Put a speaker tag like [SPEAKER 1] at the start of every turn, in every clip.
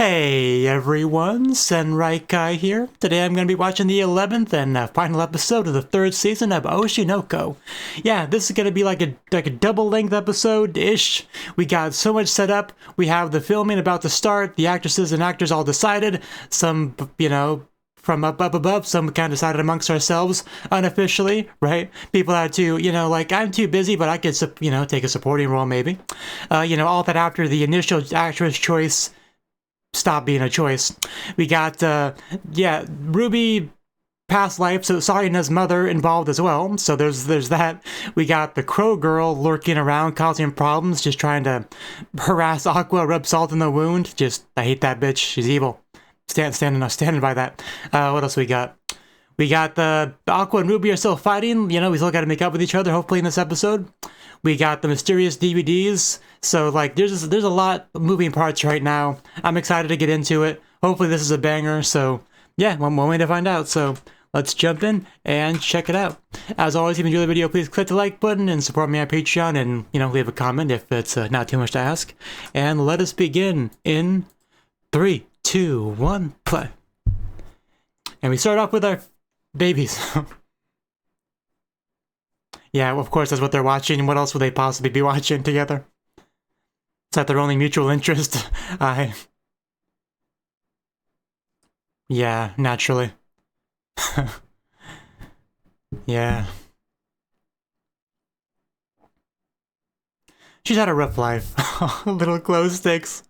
[SPEAKER 1] Hey everyone, Senrai Kai here. Today I'm going to be watching the 11th and final episode of the 3rd season of Oshi. Yeah, this is going to be like a double-length episode-ish. We got so much set up. We have the filming about to start, the actresses and actors all decided. Some, from up above, some kind of decided amongst ourselves, unofficially, right? People had to, like, I'm too busy, but I could, take a supporting role maybe. All that after the initial actress choice stop being a choice. We got, Ruby past life, so Sarina's mother involved as well, so there's that. We got the Crow Girl lurking around, causing problems, just trying to harass Aqua, rub salt in the wound. I hate that bitch, she's evil. Standing by that. What else we got? We got the Aqua and Ruby are still fighting, we still gotta make up with each other, hopefully in this episode. We got the mysterious DVDs, so like there's a lot of moving parts right now. I'm excited to get into it. Hopefully this is a banger, so yeah, one way to find out. So let's jump in and check it out. As always, if you enjoy the video, please click the like button and support me on Patreon, and leave a comment if it's not too much to ask. And let us begin in 3, 2, 1, play. And we start off with our babies. Yeah, of course, that's what they're watching. What else would they possibly be watching together? Is that their only mutual interest? Yeah, naturally. Yeah. She's had a rough life. Little glow sticks.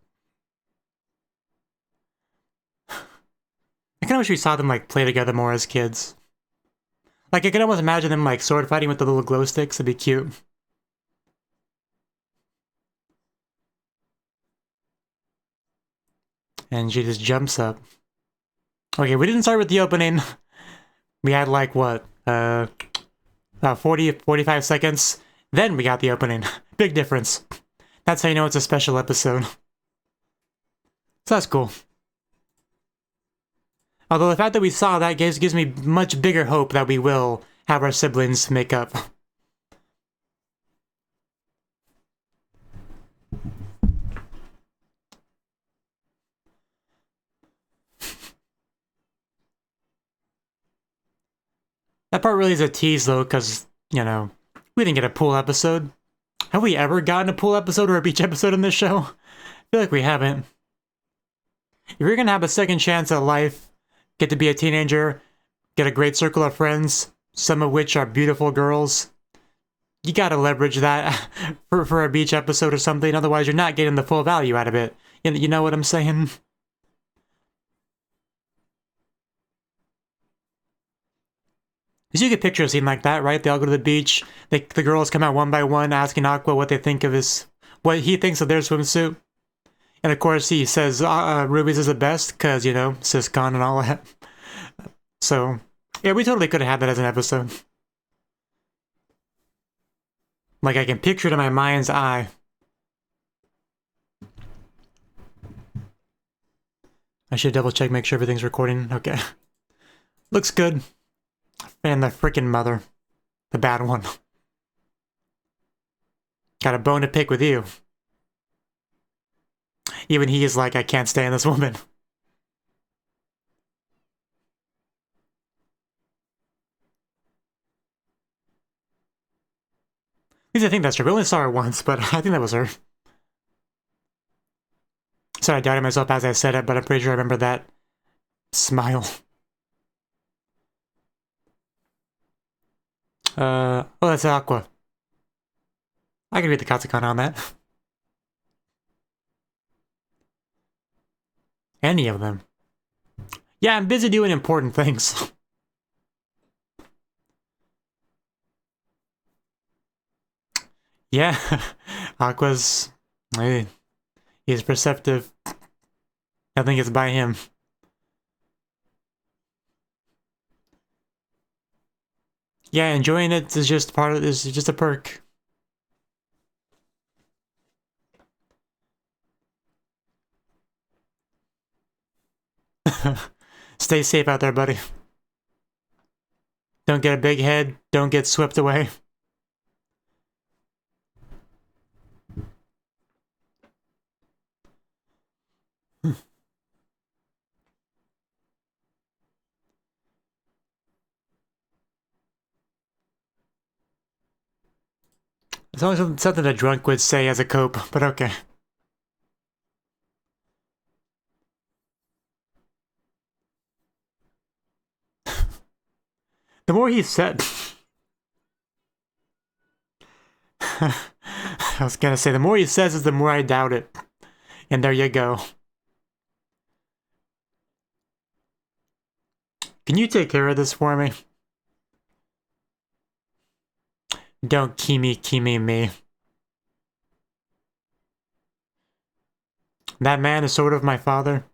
[SPEAKER 1] I kinda wish we saw them, like, play together more as kids. Like, I can almost imagine them, like, sword fighting with the little glow sticks. It'd be cute. And she just jumps up. Okay, we didn't start with the opening. We had, like, what? 45 seconds. Then we got the opening. Big difference. That's how you know it's a special episode. So that's cool. Although the fact that we saw that gives me much bigger hope that we will have our siblings make up. That part really is a tease though, because, we didn't get a pool episode. Have we ever gotten a pool episode or a beach episode in this show? I feel like we haven't. If you're gonna have a second chance at life, get to be a teenager, get a great circle of friends, some of which are beautiful girls, you gotta leverage that for a beach episode or something, otherwise you're not getting the full value out of it. You know what I'm saying? Because you could picture a scene like that, right? They all go to the beach, the girls come out one by one asking Aqua what he thinks of their swimsuit. And of course he says Ruby's is the best, because, Siscon and all that. So, yeah, we totally could have had that as an episode. Like, I can picture it in my mind's eye. I should double check, make sure everything's recording. Okay. Looks good. And the frickin' mother. The bad one. Got a bone to pick with you. Even he is like, I can't stand this woman. At least I think that's true. We only saw her once, but I think that was her. Sorry, I doubted myself as I said it, but I'm pretty sure I remember that smile. Oh, that's Aqua. I can read the katakana on that. Any of them. Yeah, I'm busy doing important things. Yeah, Aqua's... he's perceptive. Nothing gets by him. Yeah, enjoying it is just is just a perk. Stay safe out there, buddy. Don't get a big head, don't get swept away. something a drunk would say as a cope, but okay. The more he said... I was gonna say, the more he says is the more I doubt it. And there you go. Can you take care of this for me? Don't kimi me. That man is sort of my father.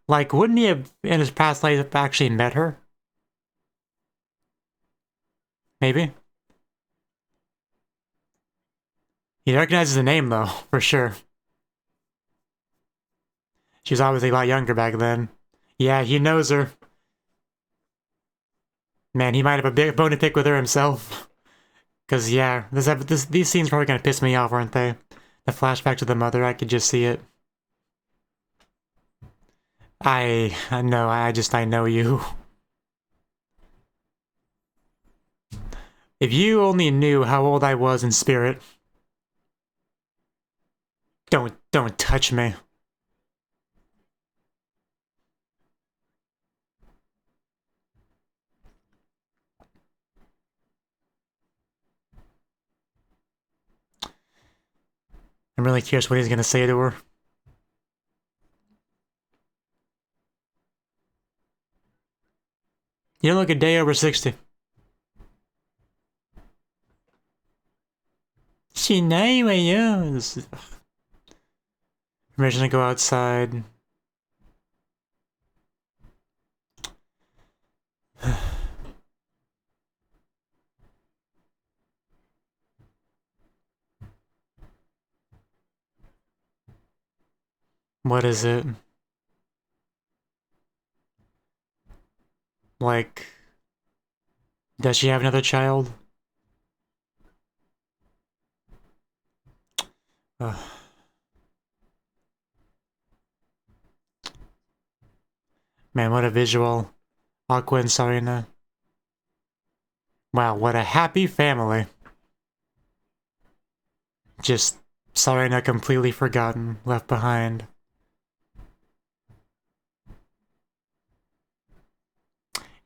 [SPEAKER 1] Like, wouldn't he have, in his past life, actually met her? Maybe? He recognizes the name, though, for sure. She was obviously a lot younger back then. Yeah, he knows her. Man, he might have a big bone to pick with her himself. Because, yeah, these scenes are probably going to piss me off, aren't they? The flashback to the mother, I could just see it. I know you. If you only knew how old I was in spirit. Don't touch me. I'm really curious what he's gonna say to her. You don't look a day over 60. Permission to go outside. What is it? Like, does she have another child? Man, what a visual. Aqua and Sarina. Wow, what a happy family. Just Sarina completely forgotten, left behind.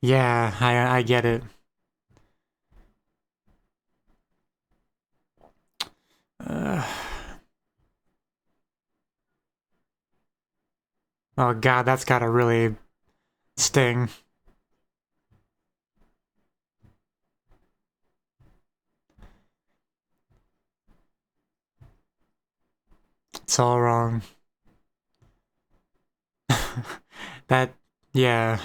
[SPEAKER 1] Yeah, I get it. Oh god, that's gotta really sting. It's all wrong. That, yeah.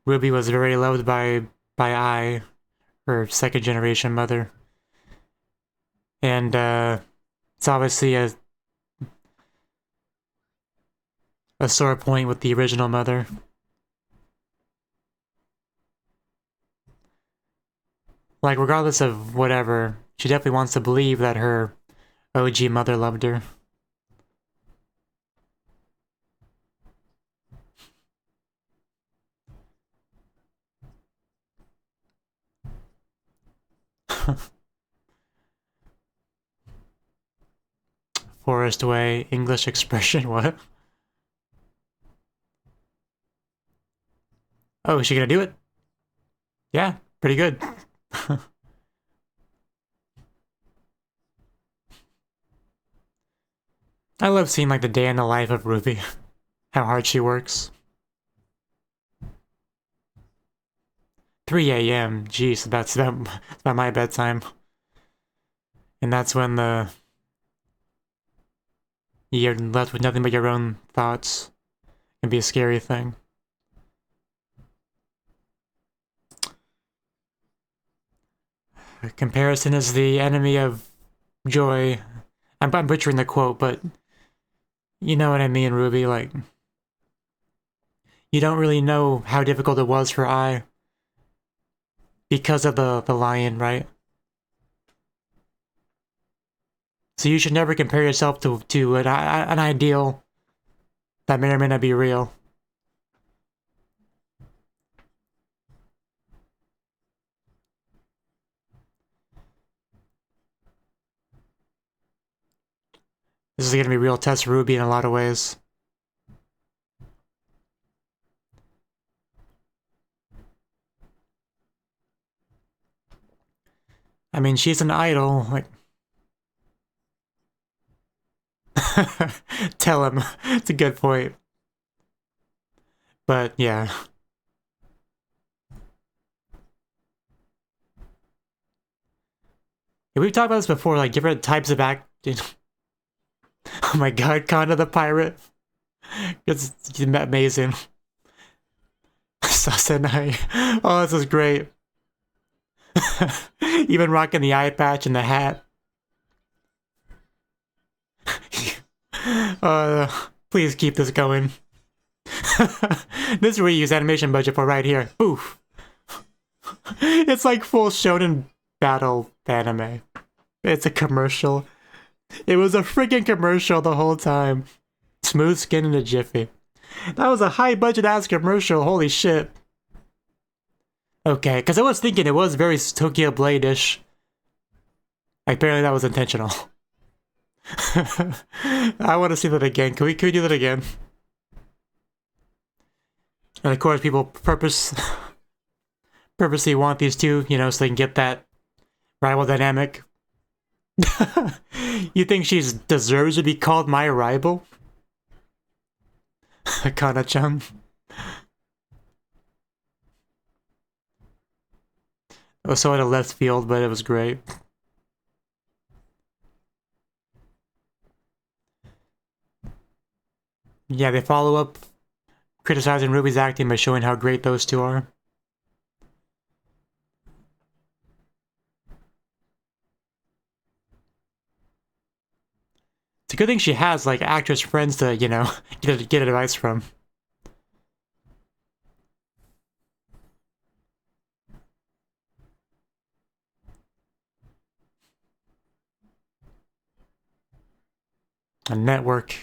[SPEAKER 1] Ruby was very loved by Ai, her second generation mother. And, it's obviously a sore point with the original mother. Like, regardless of whatever, she definitely wants to believe that her OG mother loved her. Forest Way, English expression, what? Oh, is she gonna do it? Yeah, pretty good. I love seeing like the day in the life of Ruby. How hard she works. 3 a.m. Jeez, that's about my bedtime. And that's when you're left with nothing but your own thoughts. It can be a scary thing. Comparison is the enemy of joy. I'm butchering the quote, but you know what I mean, Ruby. Like, you don't really know how difficult it was for Ai because of the lion, right? So you should never compare yourself to an ideal that may or may not be real. This is gonna be real test Ruby in a lot of ways. I mean, she's an idol, like... Tell him. It's a good point. But, yeah. We've talked about this before, like, different types of acting. Oh my god, Kana the pirate. It's amazing. Sasenai. Oh, this is great. Even rocking the eye patch and the hat. Please keep this going. This is where you use animation budget for right here. Oof. It's like full shonen battle anime. It's a commercial. It was a freaking commercial the whole time. Smooth skin in a jiffy. That was a high budget ass commercial, holy shit. Okay, because I was thinking it was very Tokyo Blade-ish. Apparently that was intentional. I want to see that again. Can we do that again? And of course people purposely want these two, you know, so they can get that rival dynamic. You think she deserves to be called my rival? Kana-chan. It was so out of left field, but it was great. Yeah, they follow up criticizing Ruby's acting by showing how great those two are. It's a good thing she has, like, actress friends to, you know, get advice from. A network.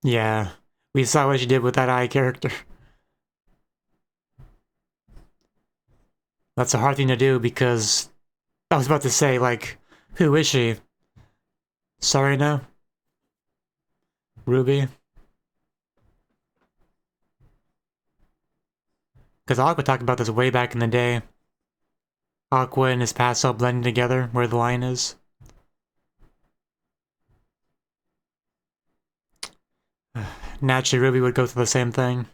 [SPEAKER 1] Yeah, we saw what she did with that eye character. That's a hard thing to do because I was about to say, like, who is she? Sorry, no? Ruby? Because Aqua talked about this way back in the day. Aqua and his past all blending together, where the line is. Naturally, Ruby would go through the same thing.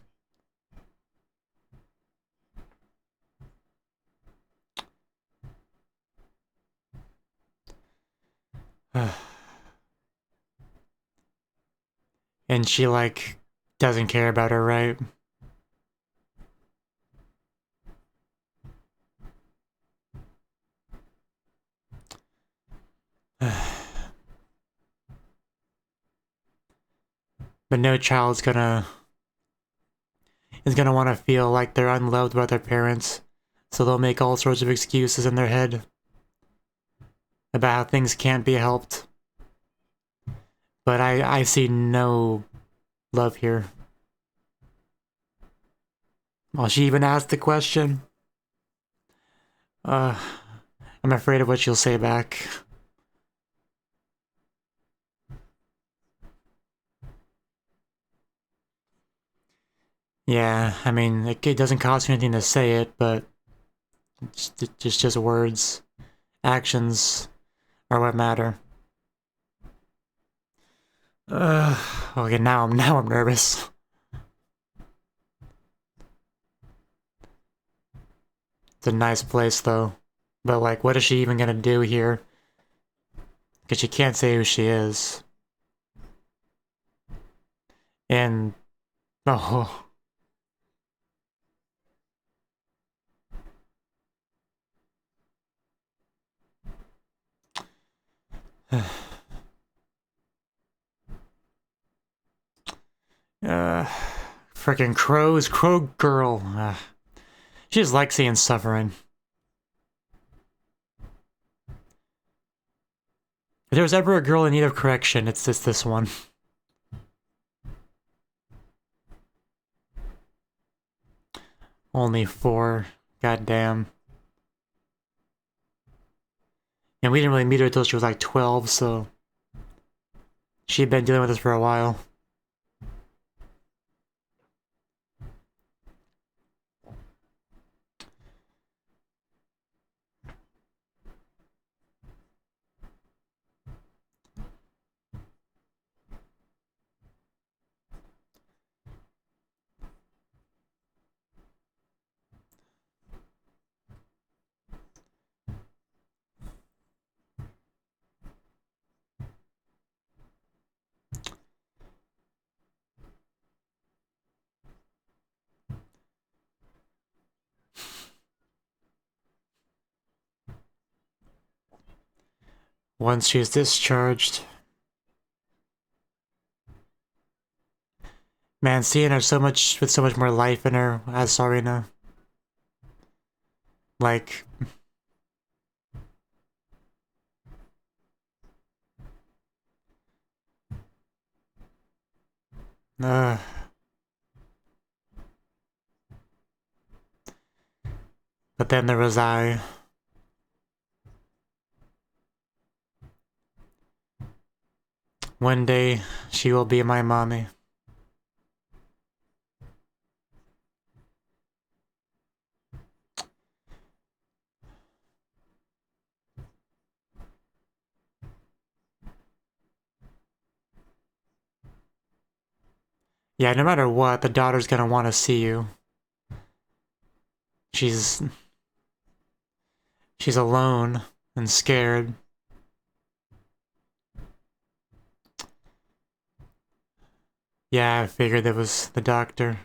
[SPEAKER 1] And she, like, doesn't care about her, right? But no child's is gonna want to feel like they're unloved by their parents, so they'll make all sorts of excuses in their head about how things can't be helped. But I see no love here. Well, she even asked the question. I'm afraid of what she'll say back. Yeah, I mean, it doesn't cost you anything to say it, but it's just words. Actions are what matter. Okay, now I'm nervous. It's a nice place, though. But, like, what is she even gonna do here? Because she can't say who she is. And... oh... Uh, Freaking crows, crow girl. She just likes seeing suffering. If there was ever a girl in need of correction, it's just this one. Only 4. Goddamn. And we didn't really meet her until she was like 12, so she'd been dealing with this for a while. Once she's discharged. Man, seeing her so much with so much more life in her as Sarina. Like, uh, but then there was I. One day, she will be my mommy. Yeah, no matter what, the daughter's gonna want to see you. She's alone and scared. Yeah, I figured it was the doctor.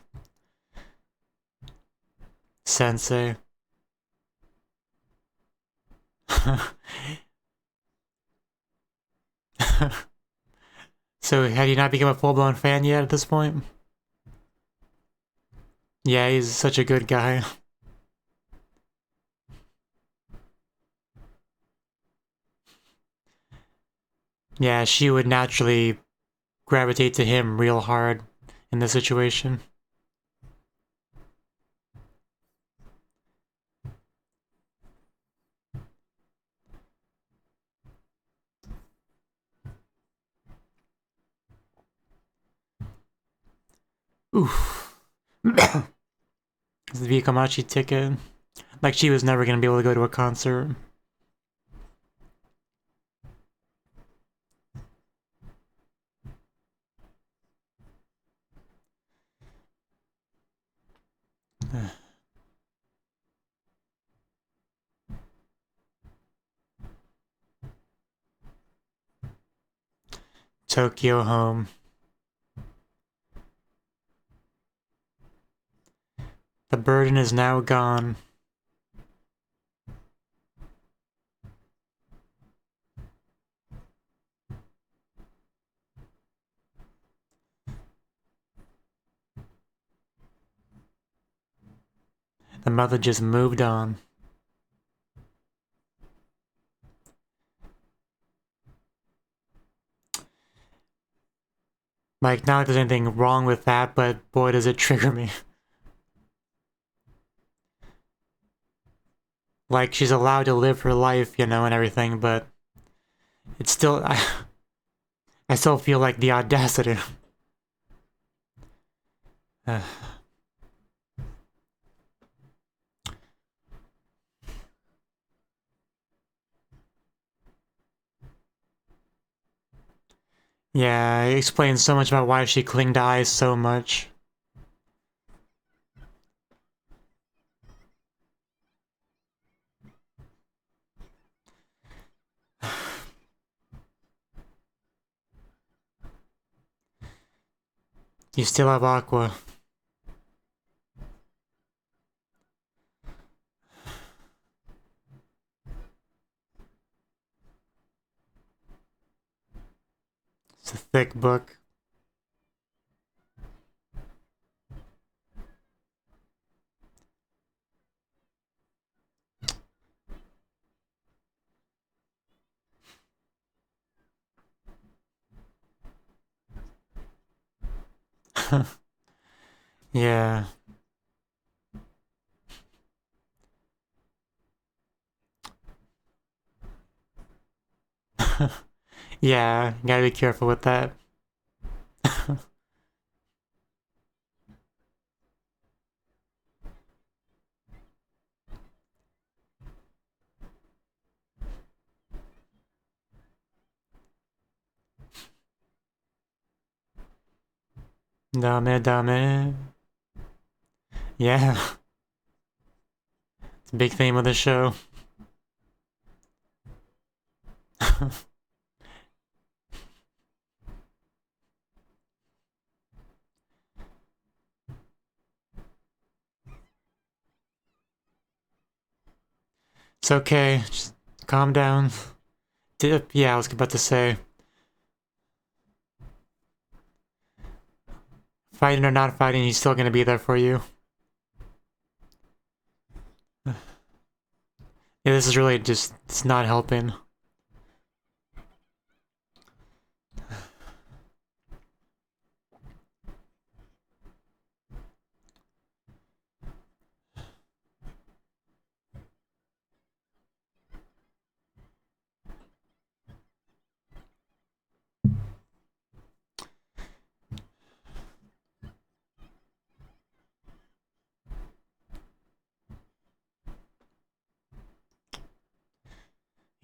[SPEAKER 1] Sensei. So, had you not become a full-blown fan yet at this point? Yeah, he's such a good guy. Yeah, she would naturally gravitate to him real hard in this situation. Oof. The Vikamachi ticket. Like she was never gonna be able to go to a concert. Tokyo home. The burden is now gone. The mother just moved on. Like, not like there's anything wrong with that, but boy does it trigger me. Like, she's allowed to live her life, you know, and everything, but it's still... I still feel like the audacity. Yeah, it explains so much about why she clinged to Ice so much. You still have Aqua. It's a thick book. Yeah. Yeah, gotta be careful with that. Dame, dame. Yeah, it's a big theme of the show. It's okay, just calm down. Yeah, I was about to say, fighting or not fighting, he's still gonna be there for you. Yeah, this is really just, it's not helping.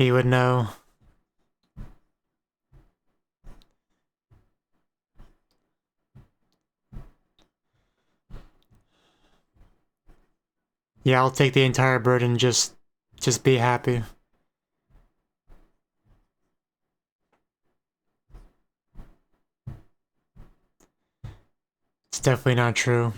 [SPEAKER 1] He would know. Yeah, I'll take the entire burden, just be happy. It's definitely not true.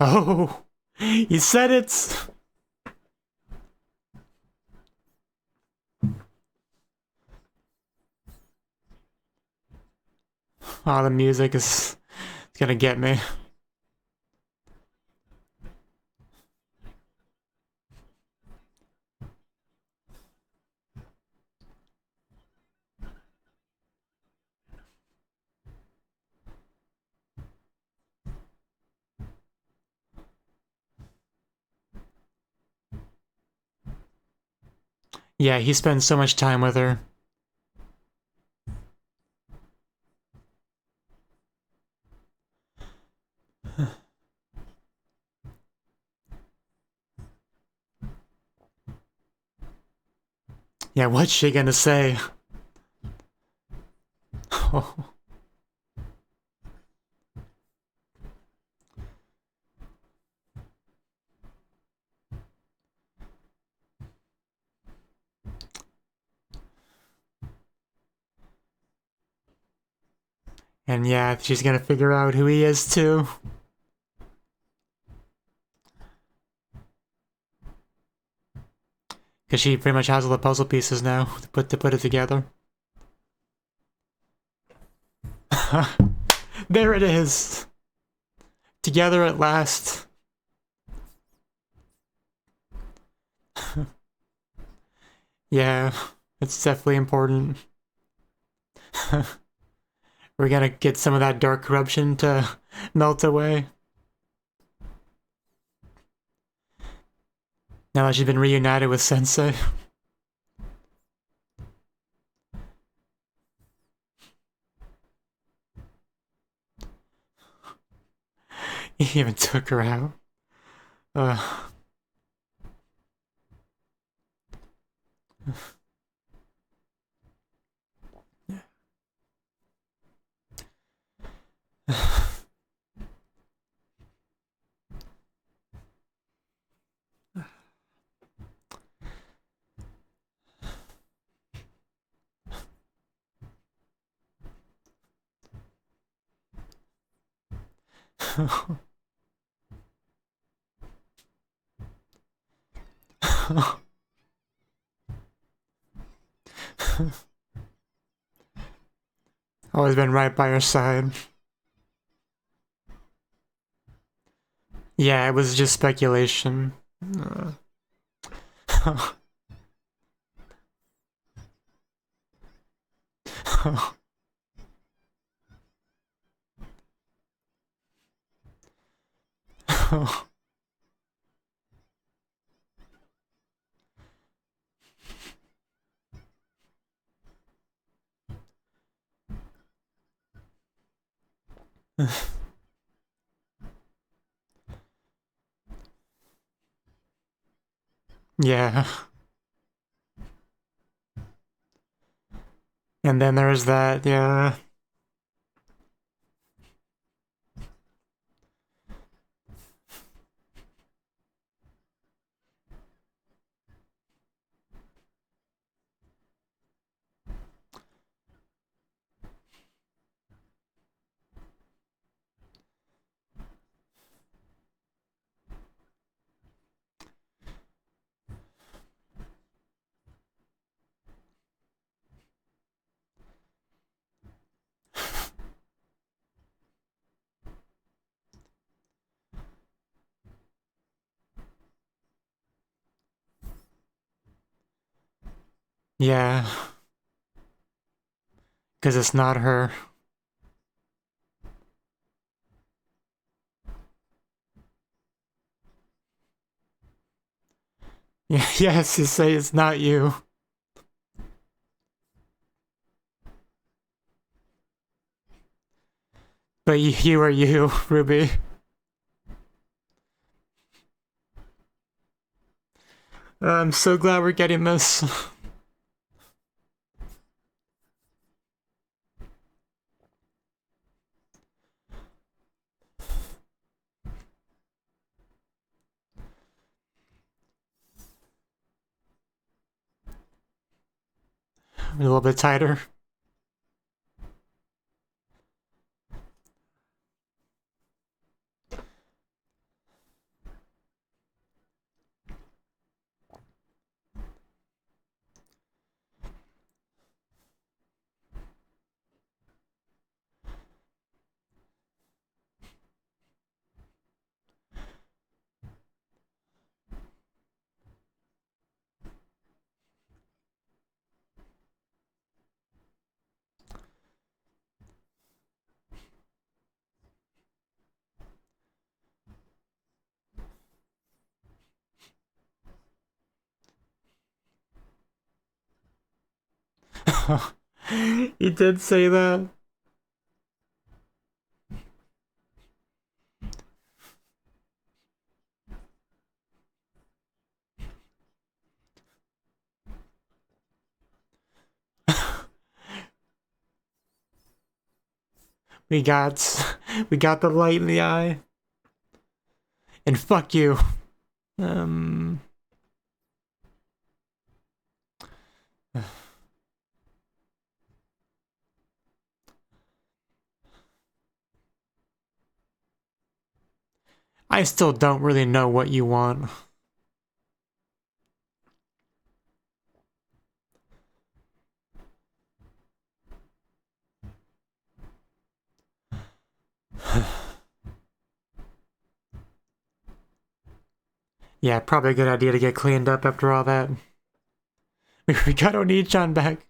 [SPEAKER 1] Oh, you said it! Oh, the music is it's gonna get me. Yeah, he spends so much time with her. Yeah, what's she gonna say? Oh. And yeah, she's gonna figure out who he is too. Because she pretty much has all the puzzle pieces now to put it together. There it is! Together at last. Yeah, it's definitely important. We're gonna get some of that dark corruption to melt away. Now that she's been reunited with Sensei. He even took her out. Uh. Always been right by your side. Yeah, it was just speculation. Yeah. And then there's that, yeah. Yeah. Because it's not her. Yeah, yes, you say it's not you. But you are you, Ruby. I'm so glad we're getting this. A little bit tighter. He did say that. We got the light in the eye. And fuck you. I still don't really know what you want. Yeah, probably a good idea to get cleaned up after all that. We got Oni-chan back.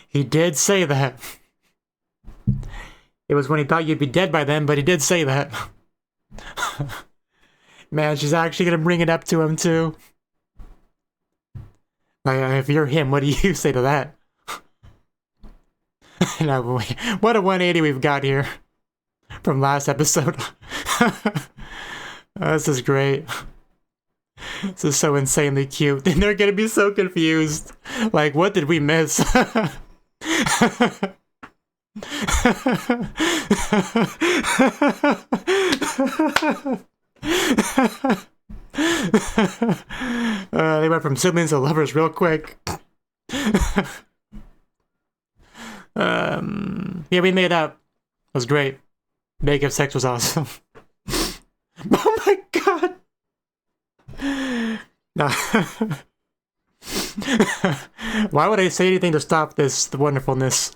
[SPEAKER 1] He did say that. It was when he thought you'd be dead by then, but he did say that. Man, she's actually gonna bring it up to him too. Like, if you're him, what do you say to that? No, what a 180 we've got here from last episode. This is great. This is so insanely cute. And they're gonna be so confused. Like, what did we miss? They went from siblings to lovers real quick. Yeah, we made up. It was great. Makeup sex was awesome. Oh my god! No. Why would I say anything to stop this wonderfulness?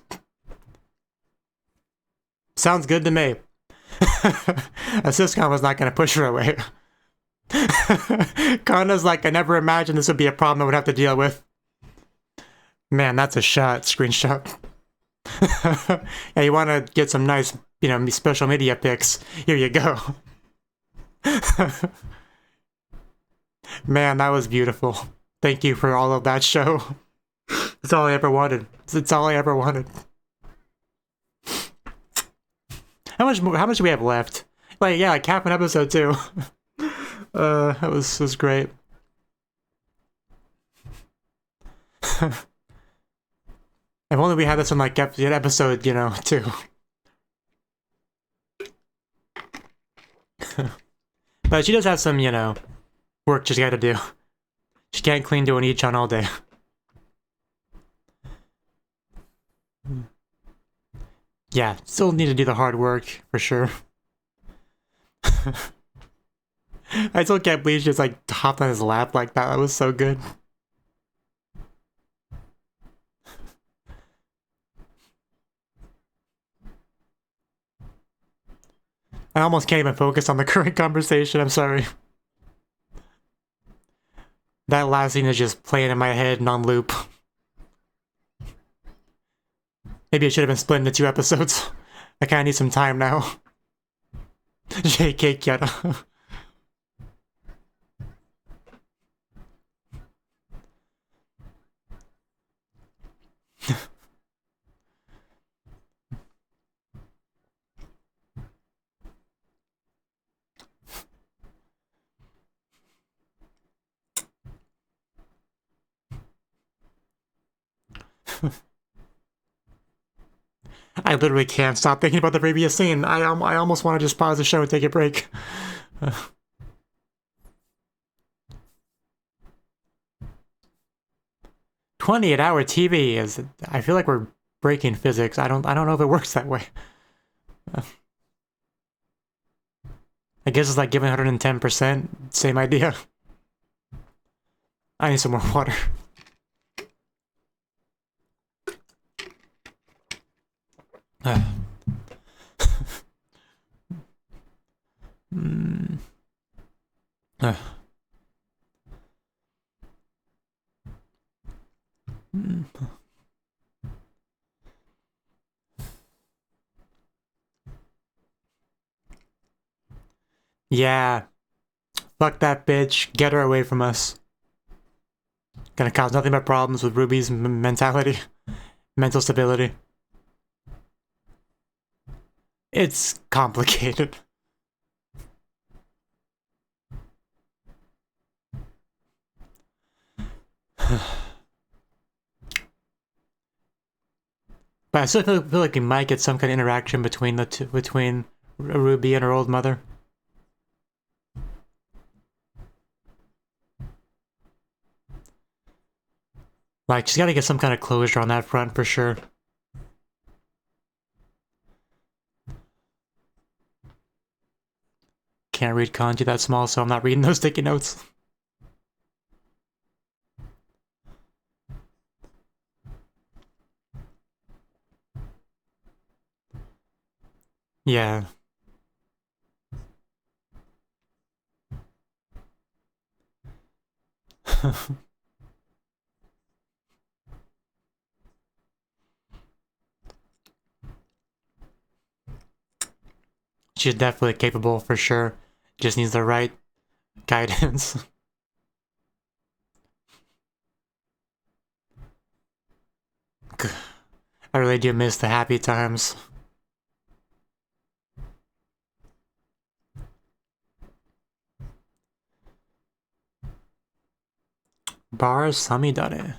[SPEAKER 1] Sounds good to me. A sitcom was not gonna push her away. Kanda's like, I never imagined this would be a problem I would have to deal with. Man, that's a shot. Screenshot. Yeah, you want to get some nice, you know, special media pics. Here you go. Man, that was beautiful. Thank you for all of that show. It's all I ever wanted. It's all I ever wanted. How much do we have left? Like, yeah, like half an episode too. That was great. If only we had this in like episode, you know, 2. But she does have some, you know, work she's got to do. She can't clean doing Ichan all day. Yeah, still need to do the hard work, for sure. I still can't believe she just like hopped on his lap like that. That was so good. I almost can't even focus on the current conversation, I'm sorry. That last scene is just playing in my head non-loop. Maybe it should have been split into 2 episodes. I kinda need some time now. JK Kieta. I literally can't stop thinking about the previous scene. I almost want to just pause the show and take a break. 28-hour TV is... I feel like we're breaking physics. I don't know if it works that way. I guess it's like giving 110%. Same idea. I need some more water. Yeah. Fuck that bitch. Get her away from us. Gonna cause nothing but problems with Ruby's mentality. Mental stability. It's complicated. But I still feel like we might get some kind of interaction between the two, between Ruby and her old mother. Like, she's gotta get some kind of closure on that front for sure. Can't read kanji that small, so I'm not reading those sticky notes. Yeah. She's definitely capable for sure. Just needs the right guidance. I really do miss the happy times. Bar Samidare.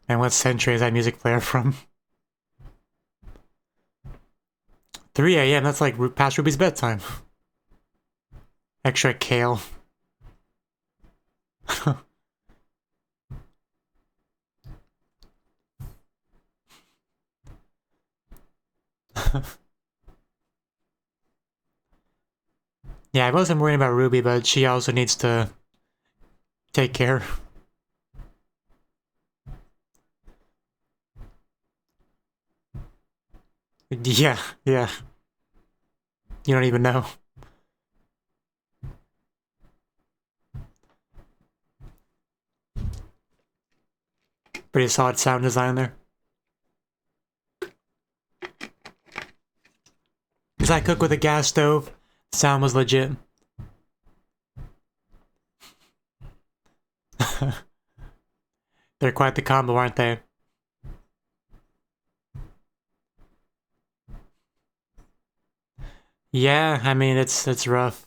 [SPEAKER 1] And what century is that music player from? 3 a.m. That's like past Ruby's bedtime. Extra kale. Yeah, I wasn't worried about Ruby, but she also needs to take care. Yeah, yeah. You don't even know. Pretty solid sound design there. Because I cook with a gas stove, sound was legit. They're quite the combo, aren't they? Yeah, I mean it's rough.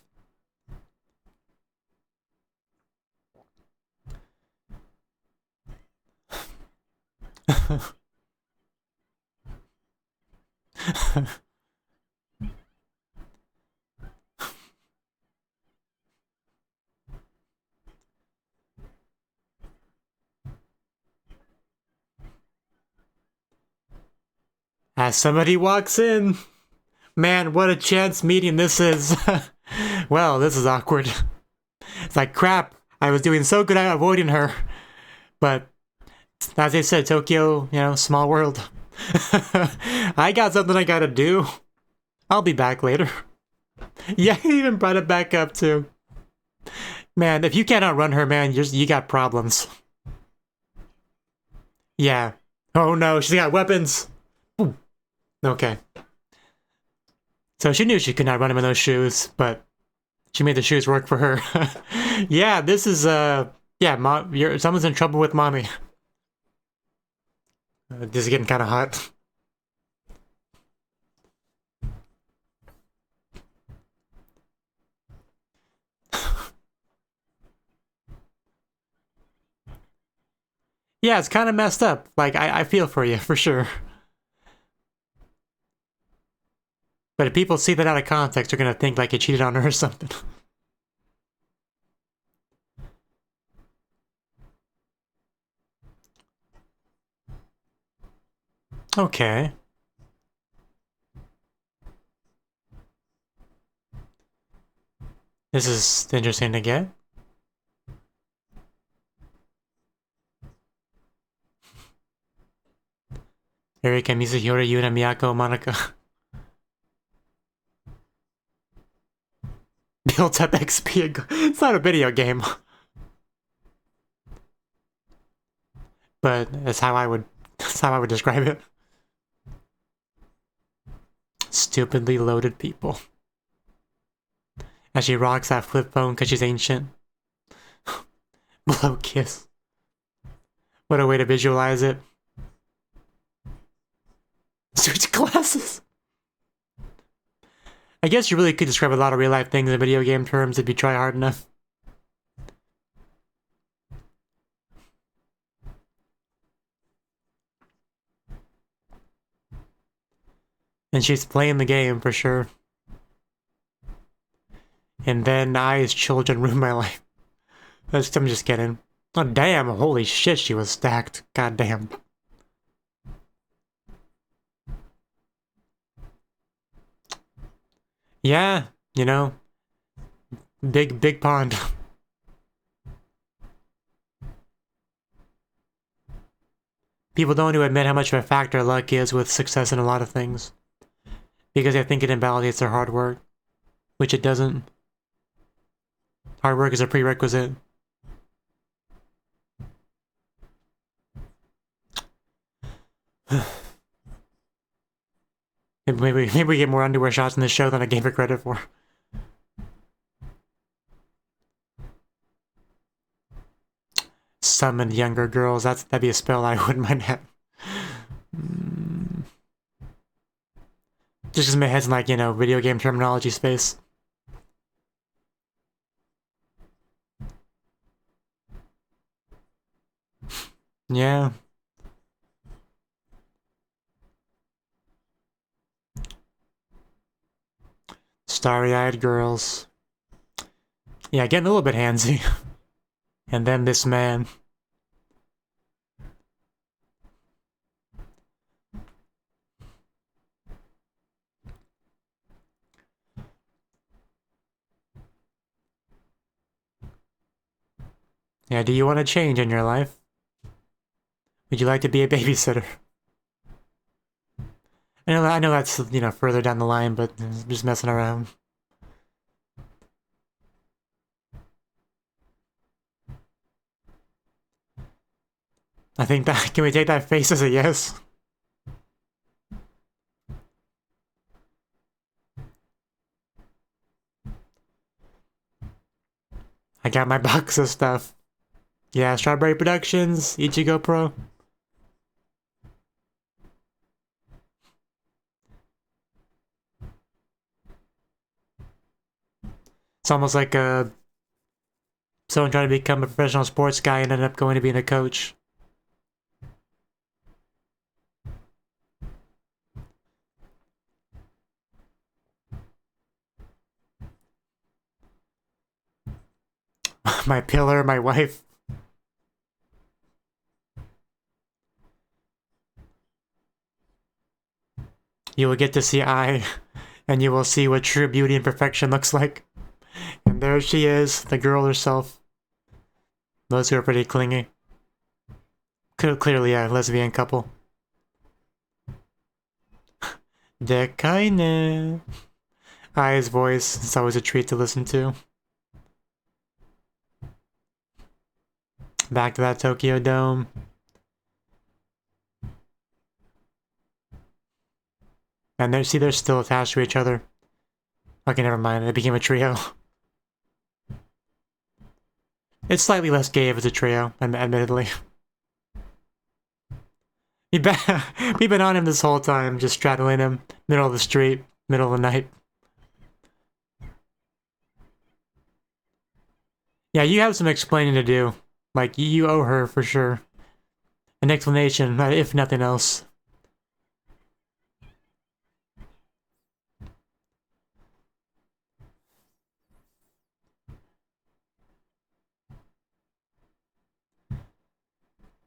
[SPEAKER 1] As somebody walks in, man, what a chance meeting this is. Well, this is awkward. It's like crap. I was doing so good at avoiding her, but as they said, Tokyo, small world. I got something I gotta do. I'll be back later. Yeah, he even brought it back up too. Man, if you can't outrun her, man, you got problems. Yeah. Oh no, she's got weapons. Ooh. Okay. So she knew she could not run him in those shoes, but she made the shoes work for her. Yeah, this is yeah, someone's in trouble with mommy. This is getting kind of hot. Yeah, it's kind of messed up. Like, I feel for you, for sure. But if people see that out of context, they're gonna think like you cheated on her or something. Okay. This is interesting to get. Erika, Mizuhiro, Yuna, Miyako, Monica. Built up XP. It's not a video game. But that's how I would describe it. Stupidly loaded people. And she rocks that flip phone because she's ancient. Blow kiss. What a way to visualize it. Switch glasses. I guess you really could describe a lot of real life things in video game terms if you try hard enough. And she's playing the game for sure. And then I, as children, ruined my life. I'm just kidding. Oh damn! Holy shit, she was stacked. God damn. Yeah, big pond. People don't want to admit how much of a factor luck is with success in a lot of things. Because they think it invalidates their hard work. Which it doesn't. Hard work is a prerequisite. Maybe we get more underwear shots in this show than I gave it credit for. Summon younger girls. That'd be a spell I wouldn't mind having. Just because my head's in like, video game terminology space. Yeah. Starry-eyed girls. Yeah, getting a little bit handsy. And then this man. Yeah, do you want to change in your life? Would you like to be a babysitter? I know that's, you know, further down the line, but just messing around. I think that, can we take that face as a yes? I got my box of stuff. Yeah, Strawberry Productions, Ichigo Pro. It's almost like someone trying to become a professional sports guy and ended up going to being a coach. My pillar, my wife. You will get to see I, and you will see what true beauty and perfection looks like. And there she is, the girl herself. Those who are pretty clingy. Clearly a lesbian couple. Dekaine. Ai's voice, it's always a treat to listen to. Back to that Tokyo Dome. And they're still attached to each other. Okay, never mind, they became a trio. It's slightly less gay if it's a trio, admittedly. We've been on him this whole time, just straddling him, middle of the street, middle of the night. Yeah, you have some explaining to do. Like, you owe her for sure. An explanation, if nothing else.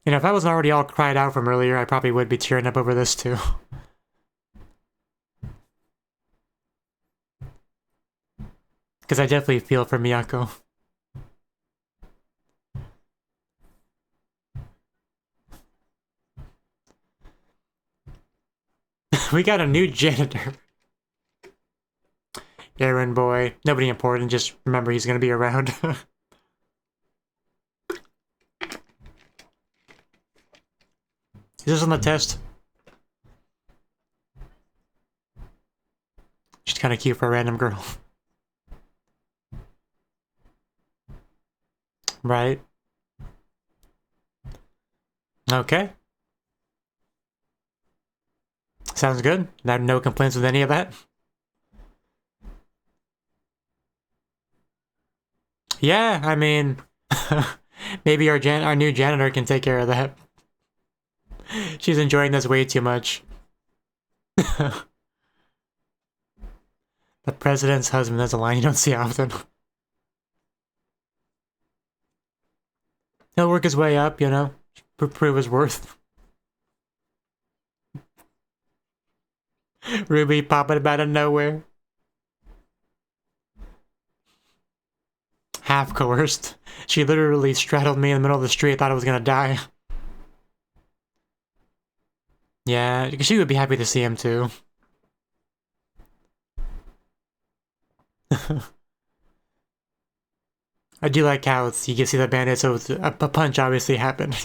[SPEAKER 1] You know, if I wasn't already all cried out from earlier, I probably would be tearing up over this too. Because I definitely feel for Miyako. We got a new janitor. Errand boy. Nobody important, just remember he's gonna be around. Is this on the test? She's kinda cute for a random girl. Right. Okay. Sounds good. I have no complaints with any of that. Yeah, I mean, maybe our new janitor can take care of that. She's enjoying this way too much. The president's husband, that's a line you don't see often. He'll work his way up, you know, prove his worth. Ruby popping up out of nowhere. Half coerced. She literally straddled me in the middle of the street, thought I was gonna die. Yeah, she would be happy to see him too. I do like how you can see the bandit, so a punch obviously happened.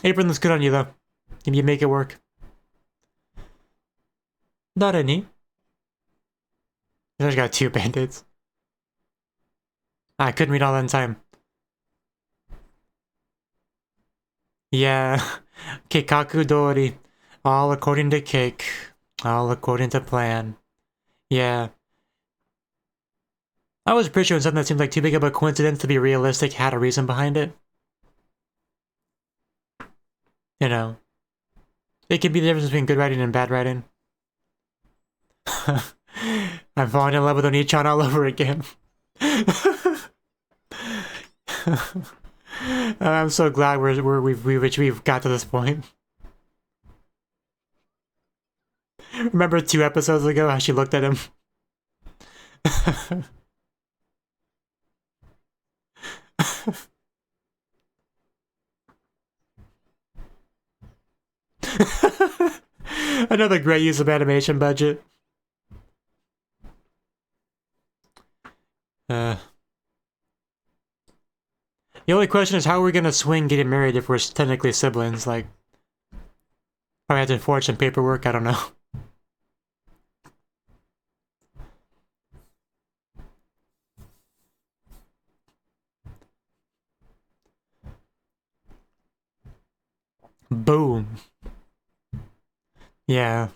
[SPEAKER 1] Apron looks good on you though. You make it work. Not any. I just got 2 band-aids. I couldn't read all that in time. Yeah. Keikaku Dori. All according to cake. All according to plan. Yeah. I was pretty sure when something that seems like too big of a coincidence to be realistic had a reason behind it. You know. It could be the difference between good writing and bad writing. I'm falling in love with Oni-chan all over again. I'm so glad we've got to this point. Remember 2 episodes ago how she looked at him? Another great use of animation budget. The only question is how are we gonna swing getting married if we're technically siblings? Like, probably have to forge some paperwork, I don't know. Boom. Yeah.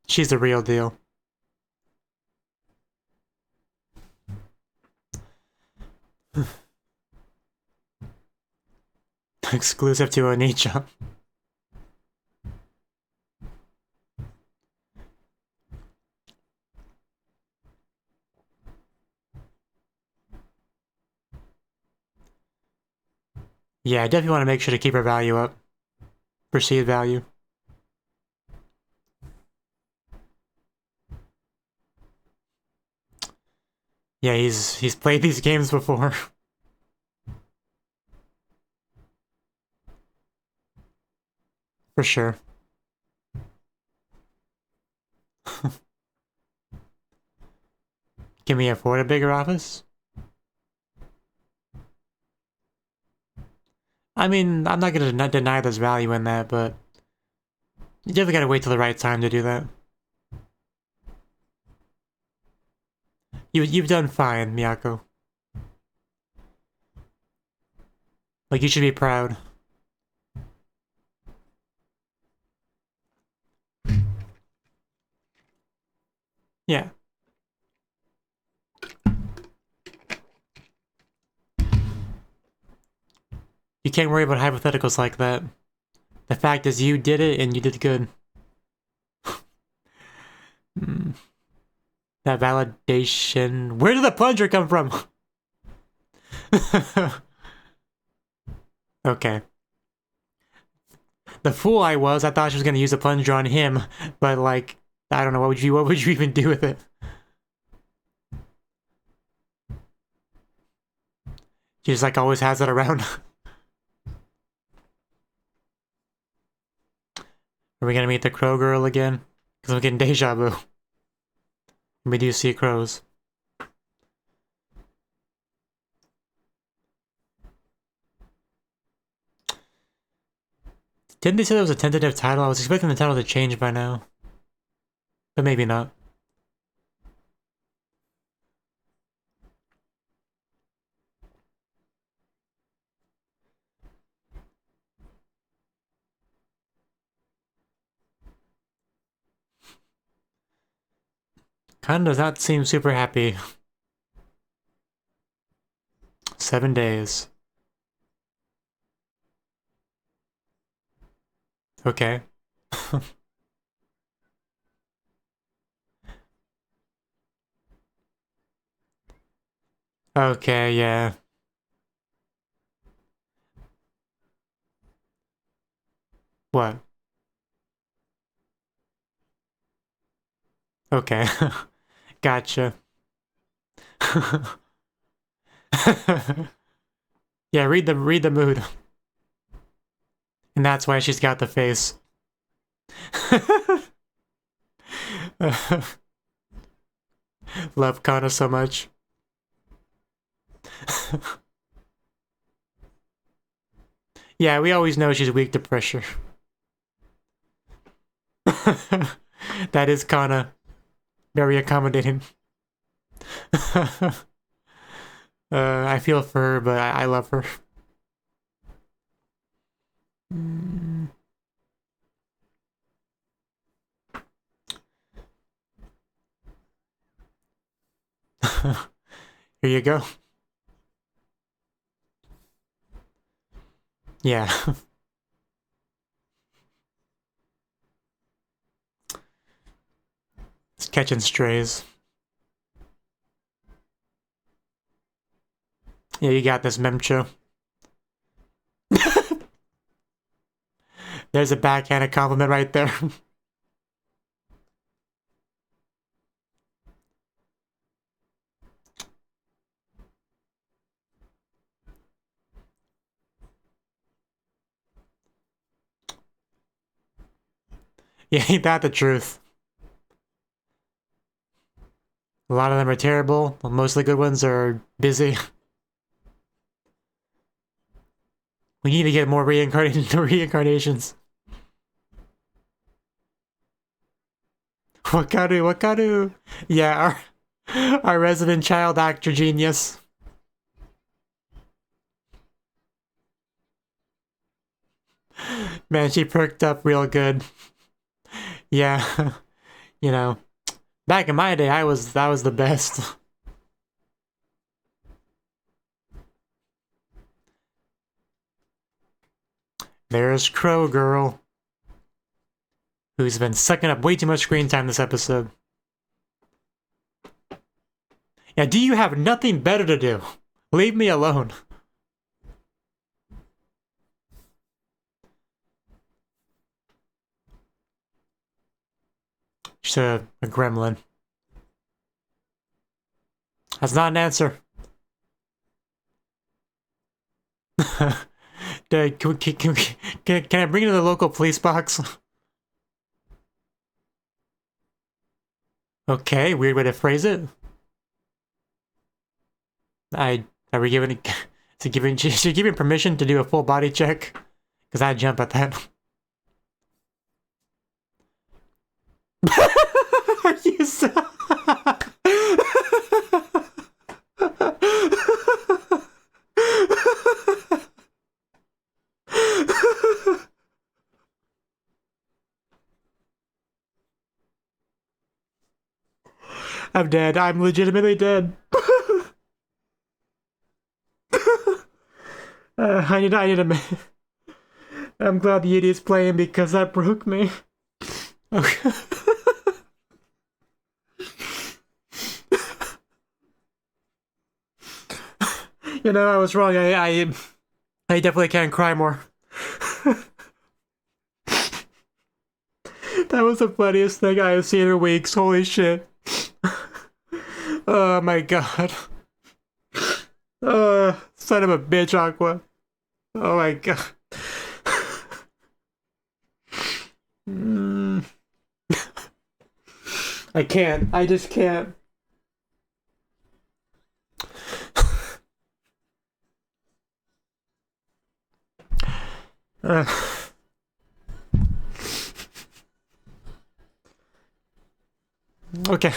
[SPEAKER 1] She's the real deal. Exclusive to Onicha. Yeah, I definitely want to make sure to keep her value up. Perceived value. Yeah, he's played these games before. For sure. Can we afford a bigger office? I mean, I'm not gonna deny there's value in that, but you definitely gotta wait till the right time to do that. You've done fine, Miyako. Like, you should be proud. Yeah. You can't worry about hypotheticals like that. The fact is you did it and you did good. That validation... Where did the plunger come from? Okay. The fool I was, I thought she was gonna use a plunger on him, but like, I don't know, what would you even do with it? She just like always has it around. Are we gonna meet the crow girl again? Because I'm getting deja vu. We do see crows. Didn't they say that was a tentative title? I was expecting the title to change by now. But maybe not. Kinda does not seem super happy. 7 days. Okay. Okay, yeah. What? Okay. Gotcha. Yeah, read the mood. And that's why she's got the face. Love Kana so much. Yeah, we always know she's weak to pressure. That is Kana. Very accommodating. I feel for her, but I love her. Here you go. Yeah. It's catching strays. Yeah, you got this, Memcho. There's a backhanded compliment right there. Yeah, ain't that the truth? A lot of them are terrible. Most of the good ones are busy. We need to get more reincarnations. Wakaru, Wakaru. Yeah, our resident child actor genius. Man, she perked up real good. Yeah, you know, back in my day, that was the best. There's Crow Girl, who's been sucking up way too much screen time this episode. Yeah, do you have nothing better to do? Leave me alone. She's a gremlin. That's not an answer. Can I bring it to the local police box? Okay, weird way to phrase it. Are we giving should give him permission to do a full body check? Because I'd jump at that. You I'm dead. I'm legitimately dead. I need a. I'm glad the idiot's playing because that broke me. Okay. You know, I was wrong. I definitely can't cry more. That was the funniest thing I have seen in weeks. Holy shit. Oh my god. Son of a bitch, Aqua. Oh my god. I can't. I just can't. Okay.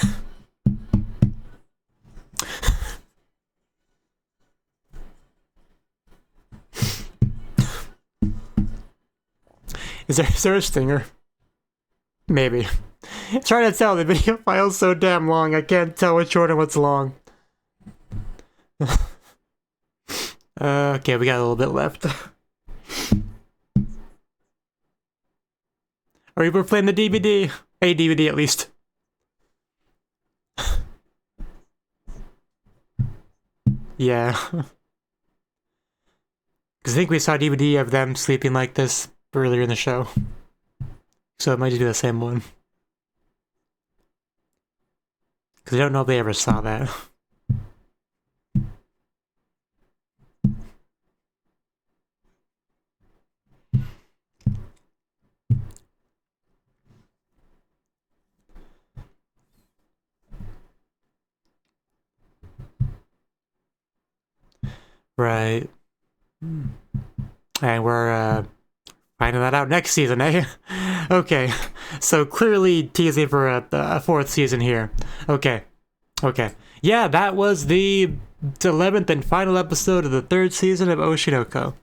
[SPEAKER 1] Is there a stinger? Maybe. Trying to tell, the video file's so damn long, I can't tell what's short and what's long. Okay, we got a little bit left. Or we're playing the DVD. A DVD at least. Yeah. Because I think we saw a DVD of them sleeping like this earlier in the show. So it might just be the same one. Because I don't know if they ever saw that. Right. And we're finding that out next season, eh? Okay. So clearly teasing for a fourth season here. Okay. Okay. Yeah, that was the 11th and final episode of the third season of Oshi no Ko.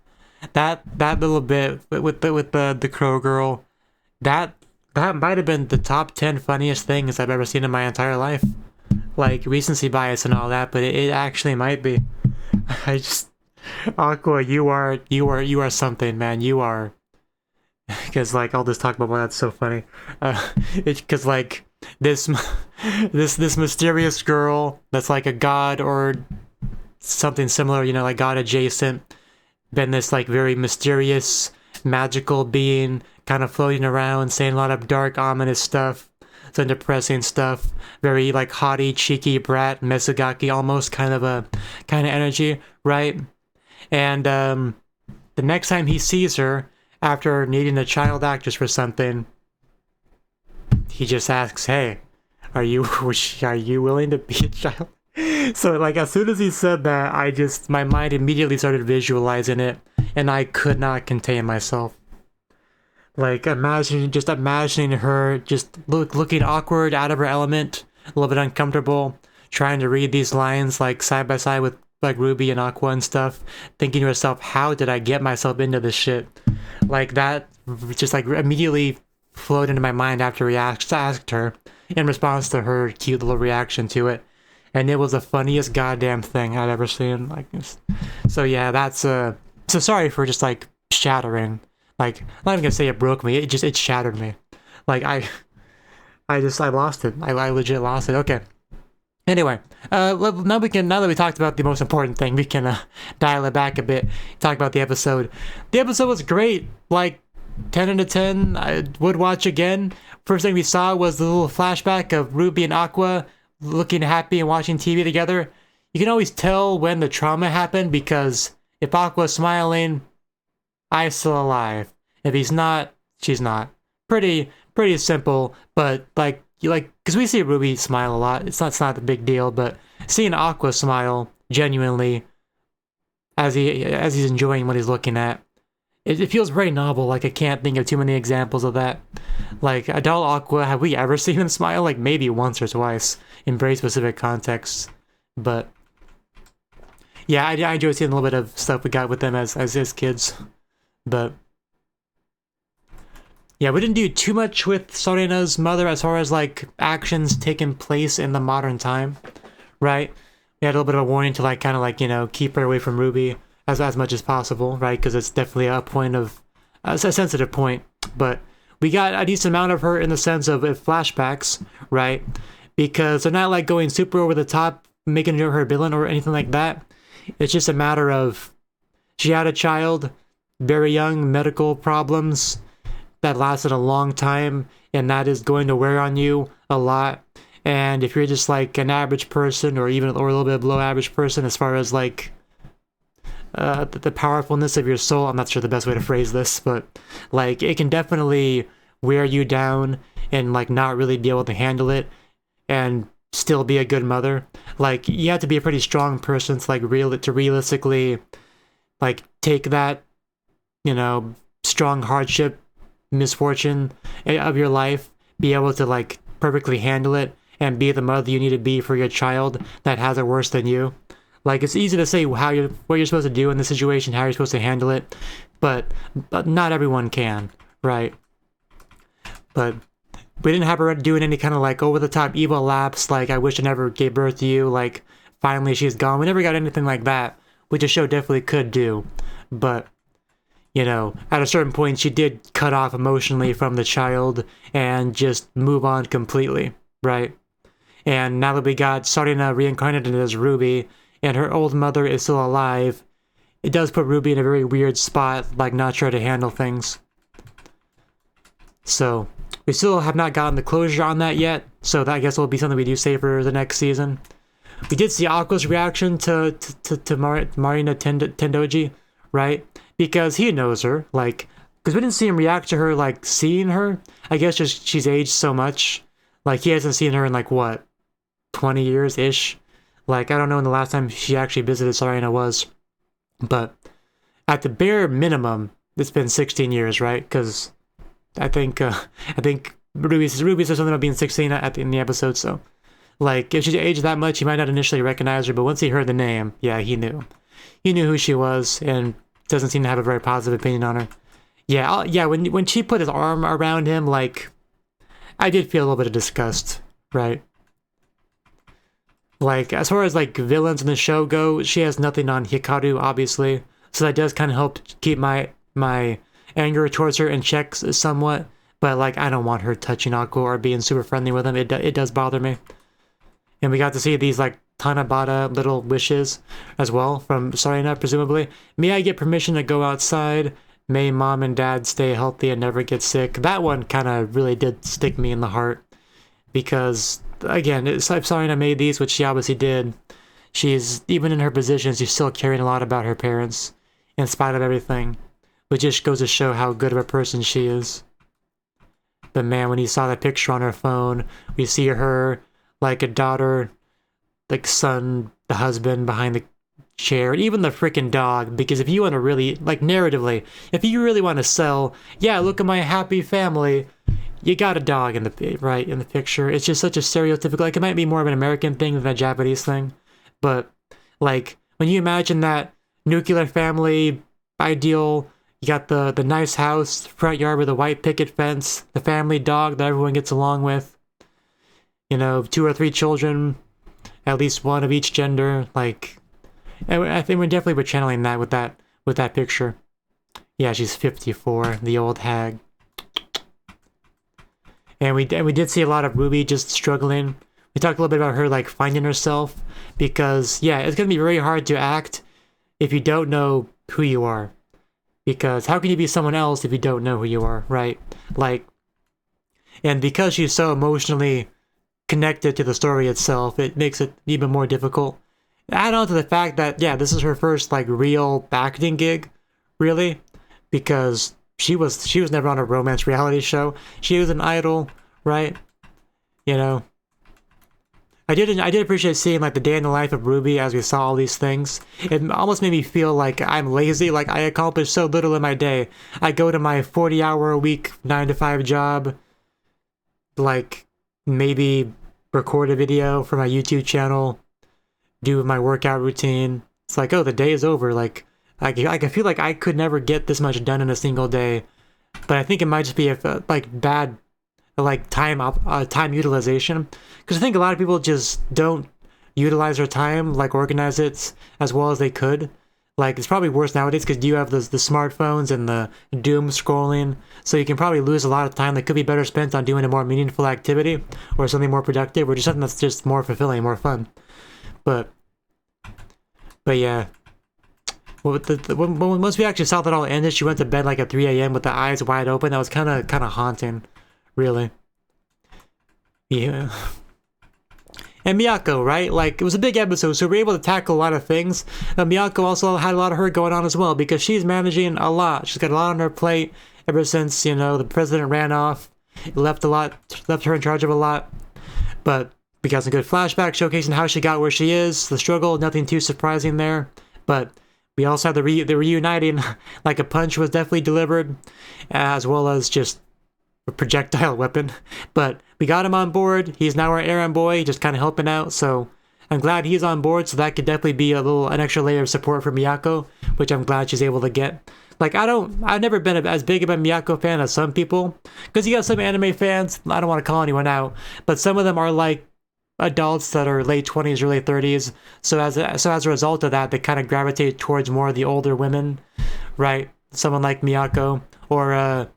[SPEAKER 1] That little bit with the Crow Girl, that might have been the top 10 funniest things I've ever seen in my entire life. Like recency bias and all that, but it actually might be. I just, Aqua, you are something, man. You are, because like I'll just talk about why that's so funny. It's because like this mysterious girl that's like a god or something similar, you know, like god adjacent, been this like very mysterious magical being, kind of floating around, saying a lot of dark, ominous stuff, some depressing stuff, very like haughty, cheeky brat, Mesugaki almost kind of energy, right? And the next time he sees her, after needing a child actress for something, he just asks, "Hey, are you willing to be a child?" So like as soon as he said that, my mind immediately started visualizing it, and I could not contain myself. Like imagining her just looking awkward, out of her element, a little bit uncomfortable, trying to read these lines like side by side with like Ruby and Aqua and stuff, thinking to herself, how did I get myself into this shit? Like that just like immediately flowed into my mind after he asked her in response to her cute little reaction to it. And it was the funniest goddamn thing I'd ever seen. Like, so yeah, that's so sorry for just like shattering. Like, I'm not even gonna say it broke me. It shattered me. Like I lost it. I legit lost it. Okay. Anyway, now that we talked about the most important thing, we can dial it back a bit. Talk about the episode. The episode was great. Like 10 out of 10. I would watch again. First thing we saw was the little flashback of Ruby and Aqua looking happy and watching TV together. You can always tell when the trauma happened because if Aqua's smiling, I's still alive. If he's not, she's not. Pretty simple, but because we see Ruby smile a lot. It's not a big deal, but seeing Aqua smile genuinely as he's enjoying what he's looking at, it feels very novel. Like I can't think of too many examples of that. Like adult Aqua, have we ever seen him smile? Like maybe once or twice in very specific contexts, but yeah, I enjoy seeing a little bit of stuff we got with them as his kids, but yeah, we didn't do too much with Sorena's mother as far as like actions taking place in the modern time, right? We had a little bit of a warning to like kind of like, you know, keep her away from Ruby as much as possible, right? Because it's definitely a point of a sensitive point, but we got a decent amount of her in the sense of flashbacks, right? Because they're not like going super over the top, making her a villain or anything like that. It's just a matter of she had a child, very young, medical problems that lasted a long time, and that is going to wear on you a lot. And if you're just like an average person or a little bit below average person as far as like the powerfulness of your soul, I'm not sure the best way to phrase this, but like it can definitely wear you down and like not really be able to handle it and still be a good mother. Like you have to be a pretty strong person to like realistically like take that, you know, strong hardship, misfortune of your life, be able to like perfectly handle it and be the mother you need to be for your child that has it worse than you. Like it's easy to say what you're supposed to do in this situation, how you're supposed to handle it, but not everyone can, right? But we didn't have her doing any kind of like over the top evil laps like I wish I never gave birth to you, like finally she's gone. We never got anything like that, which the show definitely could do. But you know, at a certain point she did cut off emotionally from the child and just move on completely, right? And now that we got Sarina reincarnated as Ruby and her old mother is still alive, it does put Ruby in a very weird spot, like not sure to handle things. So we still have not gotten the closure on that yet, so that I guess will be something we do save for the next season. We did see Aqua's reaction to Marina Tendoji, right? Because he knows her, like, because we didn't see him react to her, like, seeing her. I guess just she's aged so much. Like, he hasn't seen her in, like, what, 20 years-ish? Like, I don't know when the last time she actually visited Sarina was. But at the bare minimum, it's been 16 years, right? Because I think Ruby says something about being 16 in the episode, so. Like, if she's aged that much, he might not initially recognize her, but once he heard the name, yeah, he knew. He knew who she was, and doesn't seem to have a very positive opinion on her. Yeah, when she put his arm around him, like, I did feel a little bit of disgust, right? Like, as far as, like, villains in the show go, she has nothing on Hikaru, obviously, so that does kind of help keep my anger towards her in check somewhat, but, like, I don't want her touching Aqua or being super friendly with him. It does bother me. And we got to see these, like, Tanabata little wishes as well from Sarina, presumably. May I get permission to go outside? May mom and dad stay healthy and never get sick? That one kind of really did stick me in the heart. Because, again, if Sarina made these, which she obviously did, she's, even in her position, she's still caring a lot about her parents, in spite of everything. Which just goes to show how good of a person she is. But man, when you saw that picture on her phone, we see her like a daughter, like son, the husband behind the chair, even the freaking dog. Because if you want to really, like narratively, if you really want to sell, yeah, look at my happy family, you got a dog in the right in the picture. It's just such a stereotypical. Like it might be more of an American thing than a Japanese thing, but like when you imagine that nuclear family ideal, you got the nice house, front yard with a white picket fence, the family dog that everyone gets along with, you know, 2 or 3 children, at least one of each gender. Like, I think we're definitely channeling that with that picture. Yeah, she's 54, the old hag. And we did see a lot of Ruby just struggling. We talked a little bit about her like finding herself, because yeah, it's gonna be very hard to act if you don't know who you are. Because how can you be someone else if you don't know who you are, right? Like, and because she's so emotionally connected to the story itself, it makes it even more difficult. Add on to the fact that, yeah, this is her first, like, real acting gig, really, because she was never on a romance reality show. She was an idol, right? You know? I did appreciate seeing, like, the day in the life of Ruby as we saw all these things. It almost made me feel like I'm lazy, like I accomplished so little in my day. I go to my 40-hour-a-week, 9-to-5 job, like, maybe record a video for my YouTube channel, do my workout routine. It's like, oh, the day is over. Like, I feel like I could never get this much done in a single day. But I think it might just be like bad, like time utilization. Because I think a lot of people just don't utilize their time, like organize it as well as they could. Like, it's probably worse nowadays because you have the smartphones and the doom scrolling, so you can probably lose a lot of time that could be better spent on doing a more meaningful activity or something more productive or just something that's just more fulfilling, more fun. But yeah. Well, once we actually saw that all ended, she went to bed like at 3 a.m. with the eyes wide open. That was kind of haunting, really. Yeah. And Miyako, right? Like, it was a big episode, so we were able to tackle a lot of things. Miyako also had a lot of her going on as well, because she's managing a lot. She's got a lot on her plate ever since, you know, the president ran off. It left her in charge of a lot. But we got some good flashbacks showcasing how she got where she is, the struggle, nothing too surprising there. But we also had the reuniting, like a punch was definitely delivered, as well as just a projectile weapon. But we got him on board. He's now our errand boy, just kind of helping out. So I'm glad he's on board, so that could definitely be an extra layer of support for Miyako, which I'm glad she's able to get. Like, I've never been as big of a Miyako fan as some people, because you got some anime fans, I don't want to call anyone out, but some of them are like adults that are late 20s, early 30s. So as a result of that, they kind of gravitate towards more of the older women, right? Someone like Miyako, or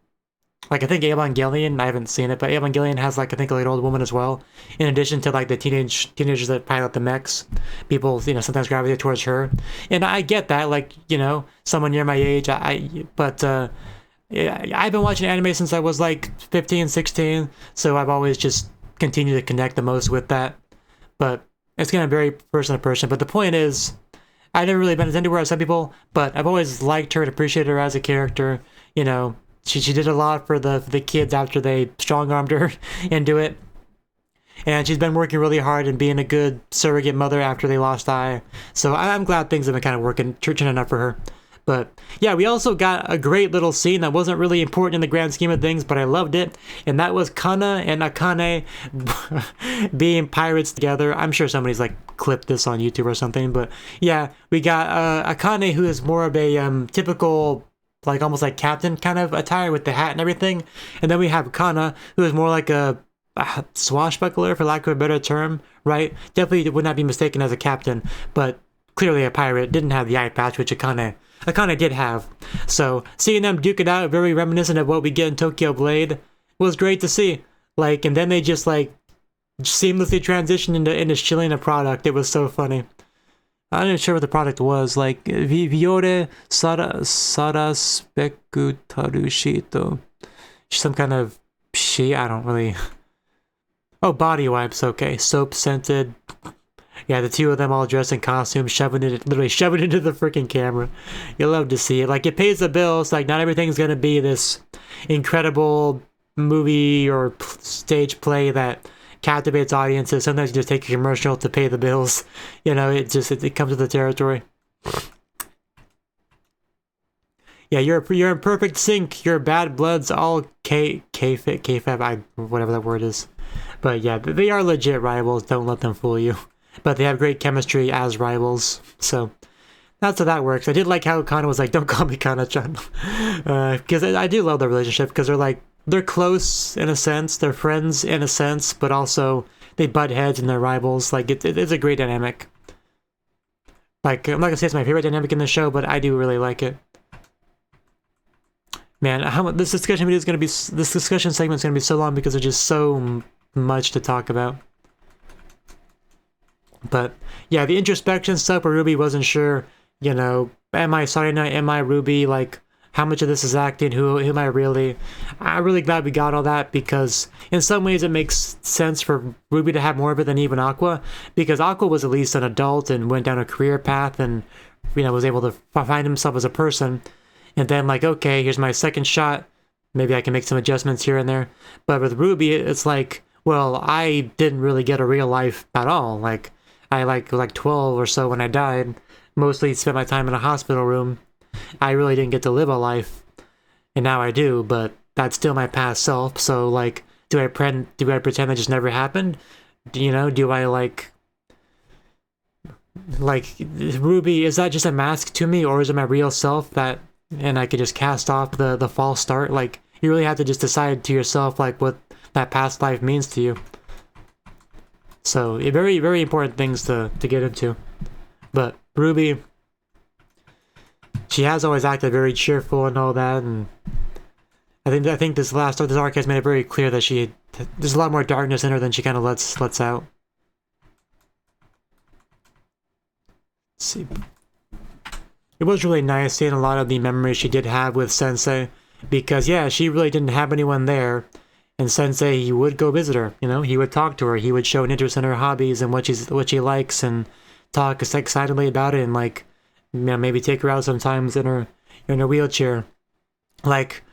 [SPEAKER 1] like I think Evangelion, I haven't seen it, but Evangelion has like I think like an old woman as well. In addition to like the teenagers that pilot the mechs, people, you know, sometimes gravitate towards her, and I get that. Like, you know, someone near my age, but yeah, I've been watching anime since I was like 15, 16, so I've always just continued to connect the most with that. But it's gonna vary person to person. But the point is, I've never really been as into her as some people, but I've always liked her and appreciated her as a character. You know, she did a lot for the kids after they strong-armed her into it. And she's been working really hard and being a good surrogate mother after they lost Ai. So I'm glad things have been kind of working, turning up for her. But yeah, we also got a great little scene that wasn't really important in the grand scheme of things, but I loved it. And that was Kana and Akane being pirates together. I'm sure somebody's like clipped this on YouTube or something. But yeah, we got Akane, who is more of a typical, like almost like captain kind of attire with the hat and everything. And then we have Kana, who is more like a swashbuckler, for lack of a better term, right? Definitely would not be mistaken as a captain, but clearly a pirate. Didn't have the eye patch, which Akane did have. So seeing them duke it out, very reminiscent of what we get in Tokyo Blade, was great to see. Like, and then they just like seamlessly transitioned into shilling a product. It was so funny. I'm not sure what the product was. Like Viore Sara Speku Tarushito. Some kind of sheet. I don't really. Oh, body wipes. Okay, soap scented. Yeah, the two of them all dressed in costumes, literally shoving it into the freaking camera. You love to see it. Like, it pays the bills. Like, not everything's gonna be this incredible movie or stage play that captivates audiences. Sometimes you just take a commercial to pay the bills. You know, it comes with the territory. Yeah, you're in perfect sync. Your bad blood's all K-Fab, whatever that word is. But yeah, they are legit rivals. Don't let them fool you. But they have great chemistry as rivals. So that's how that works. I did like how Kana was like, "Don't call me Kana-chan," because I do love their relationship, because they're close in a sense, they're friends in a sense, but also they butt heads and they're rivals. Like it's a great dynamic. Like, I'm not gonna say it's my favorite dynamic in the show, but I do really like it. Man, this discussion video is gonna be, this discussion segment is gonna be so long because there's just so much to talk about. But yeah, the introspection stuff where Ruby wasn't sure, you know, am I Sarina, am I Ruby, like how much of this is acting, who am I really? I'm really glad we got all that, because in some ways it makes sense for Ruby to have more of it than even Aqua, because Aqua was at least an adult and went down a career path and, you know, was able to find himself as a person. And then like, okay, here's my second shot, maybe I can make some adjustments here and there. But with Ruby, it's like, well, I didn't really get a real life at all. Like, I like 12 or so when I died, mostly spent my time in a hospital room. I really didn't get to live a life, and now I do, but that's still my past self. So like, do I pretend that just never happened? You know, do I like Ruby, is that just a mask to me, or is it my real self that, and I could just cast off the false start? Like, you really have to just decide to yourself like what that past life means to you. So very, very important things to get into. But Ruby, she has always acted very cheerful and all that, and I think this arc has made it very clear that there's a lot more darkness in her than she kind of lets out. Let's see. It was really nice seeing a lot of the memories she did have with Sensei, because yeah, she really didn't have anyone there, and Sensei, he would go visit her, you know, he would talk to her, he would show an interest in her hobbies and what she likes, and talk excitedly about it, and like, you know, maybe take her out sometimes in her wheelchair. Like,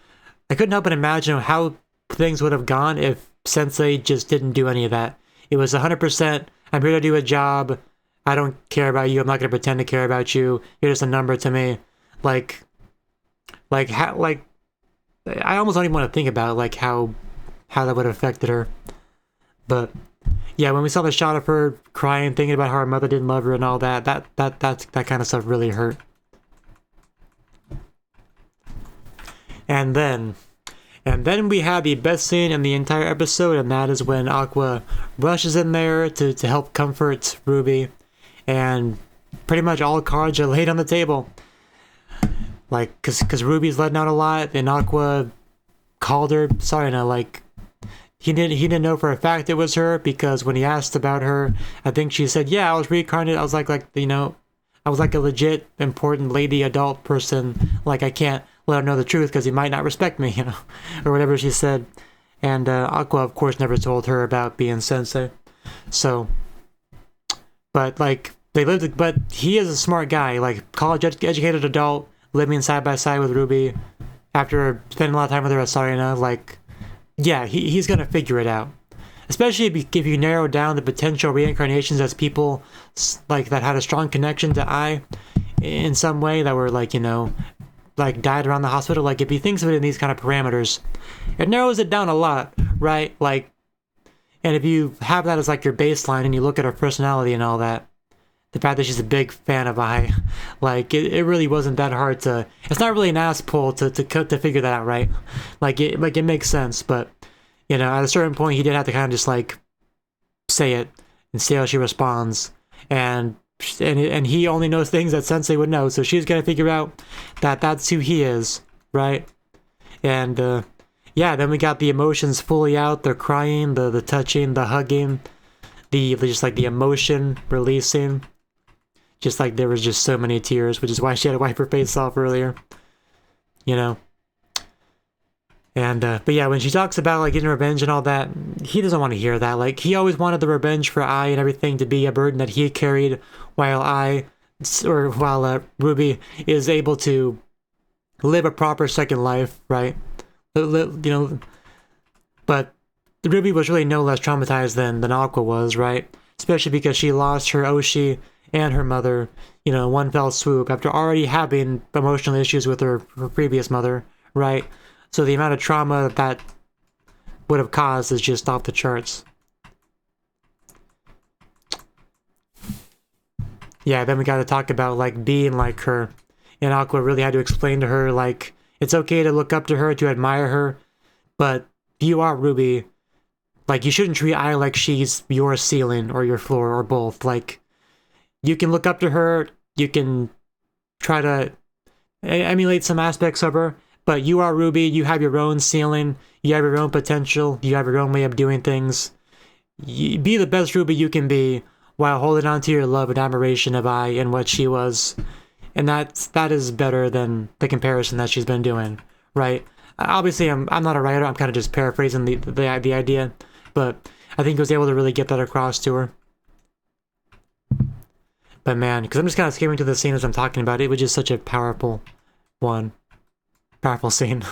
[SPEAKER 1] I couldn't help but imagine how things would have gone if Sensei just didn't do any of that. It was 100%, I'm here to do a job, I don't care about you, I'm not going to pretend to care about you, you're just a number to me. I almost don't even want to think about like how that would have affected her. But yeah, when we saw the shot of her crying, thinking about how her mother didn't love her and all that kind of stuff really hurt. And then we have the best scene in the entire episode, and that is when Aqua rushes in there to help comfort Ruby, and pretty much all cards are laid on the table. Like, cause Ruby's letting out a lot, and Aqua called her, sorry, no, like, he didn't know for a fact it was her, because when he asked about her, I think she said, yeah, I was reincarnated. I was like, you know, I was like a legit important lady adult person. Like, I can't let him know the truth because he might not respect me, you know, or whatever she said. And Aqua, of course, never told her about being Sensei. So, but like, but he is a smart guy, like college educated adult, living side by side with Ruby after spending a lot of time with her at Sarina. Like, yeah, he's gonna figure it out. Especially if you narrow down the potential reincarnations as people like that had a strong connection to I in some way, that were like, you know, like died around the hospital. Like, if he thinks of it in these kind of parameters, it narrows it down a lot, right? Like, and if you have that as like your baseline and you look at her personality and all that, the fact that she's a big fan of I, like, it really wasn't that hard to, it's not really an ass pull to figure that out, right? Like it makes sense. But, you know, at a certain point he did have to kind of just like say it and see how she responds, and he only knows things that Sensei would know, so she's gonna figure out that that's who he is, right? And yeah, then we got the emotions fully out, the crying, the touching, the hugging, just like the emotion releasing. Just like there was just so many tears, which is why she had to wipe her face off earlier, you know. And but yeah, when she talks about like getting revenge and all that, he doesn't want to hear that. Like, he always wanted the revenge for I and everything to be a burden that he carried, while Ruby is able to live a proper second life, right? You know, But Ruby was really no less traumatized than Aqua was, right? Especially because she lost her Oshi and her mother, you know, in one fell swoop after already having emotional issues with her previous mother, right? So the amount of trauma that would have caused is just off the charts. Yeah, then we got to talk about, like, being like her. And Aqua really had to explain to her, like, it's okay to look up to her, to admire her, but you are Ruby. Like, you shouldn't treat Ai like she's your ceiling or your floor or both. Like, you can look up to her, you can try to emulate some aspects of her, but you are Ruby, you have your own ceiling, you have your own potential, you have your own way of doing things. Be the best Ruby you can be while holding on to your love and admiration of Ai and what she was. And that is better than the comparison that she's been doing, right? Obviously, I'm not a writer, I'm kind of just paraphrasing the idea, but I think I was able to really get that across to her. But man, because I'm just kind of skimming to the scene as I'm talking about it, it was just such a powerful one. Powerful scene.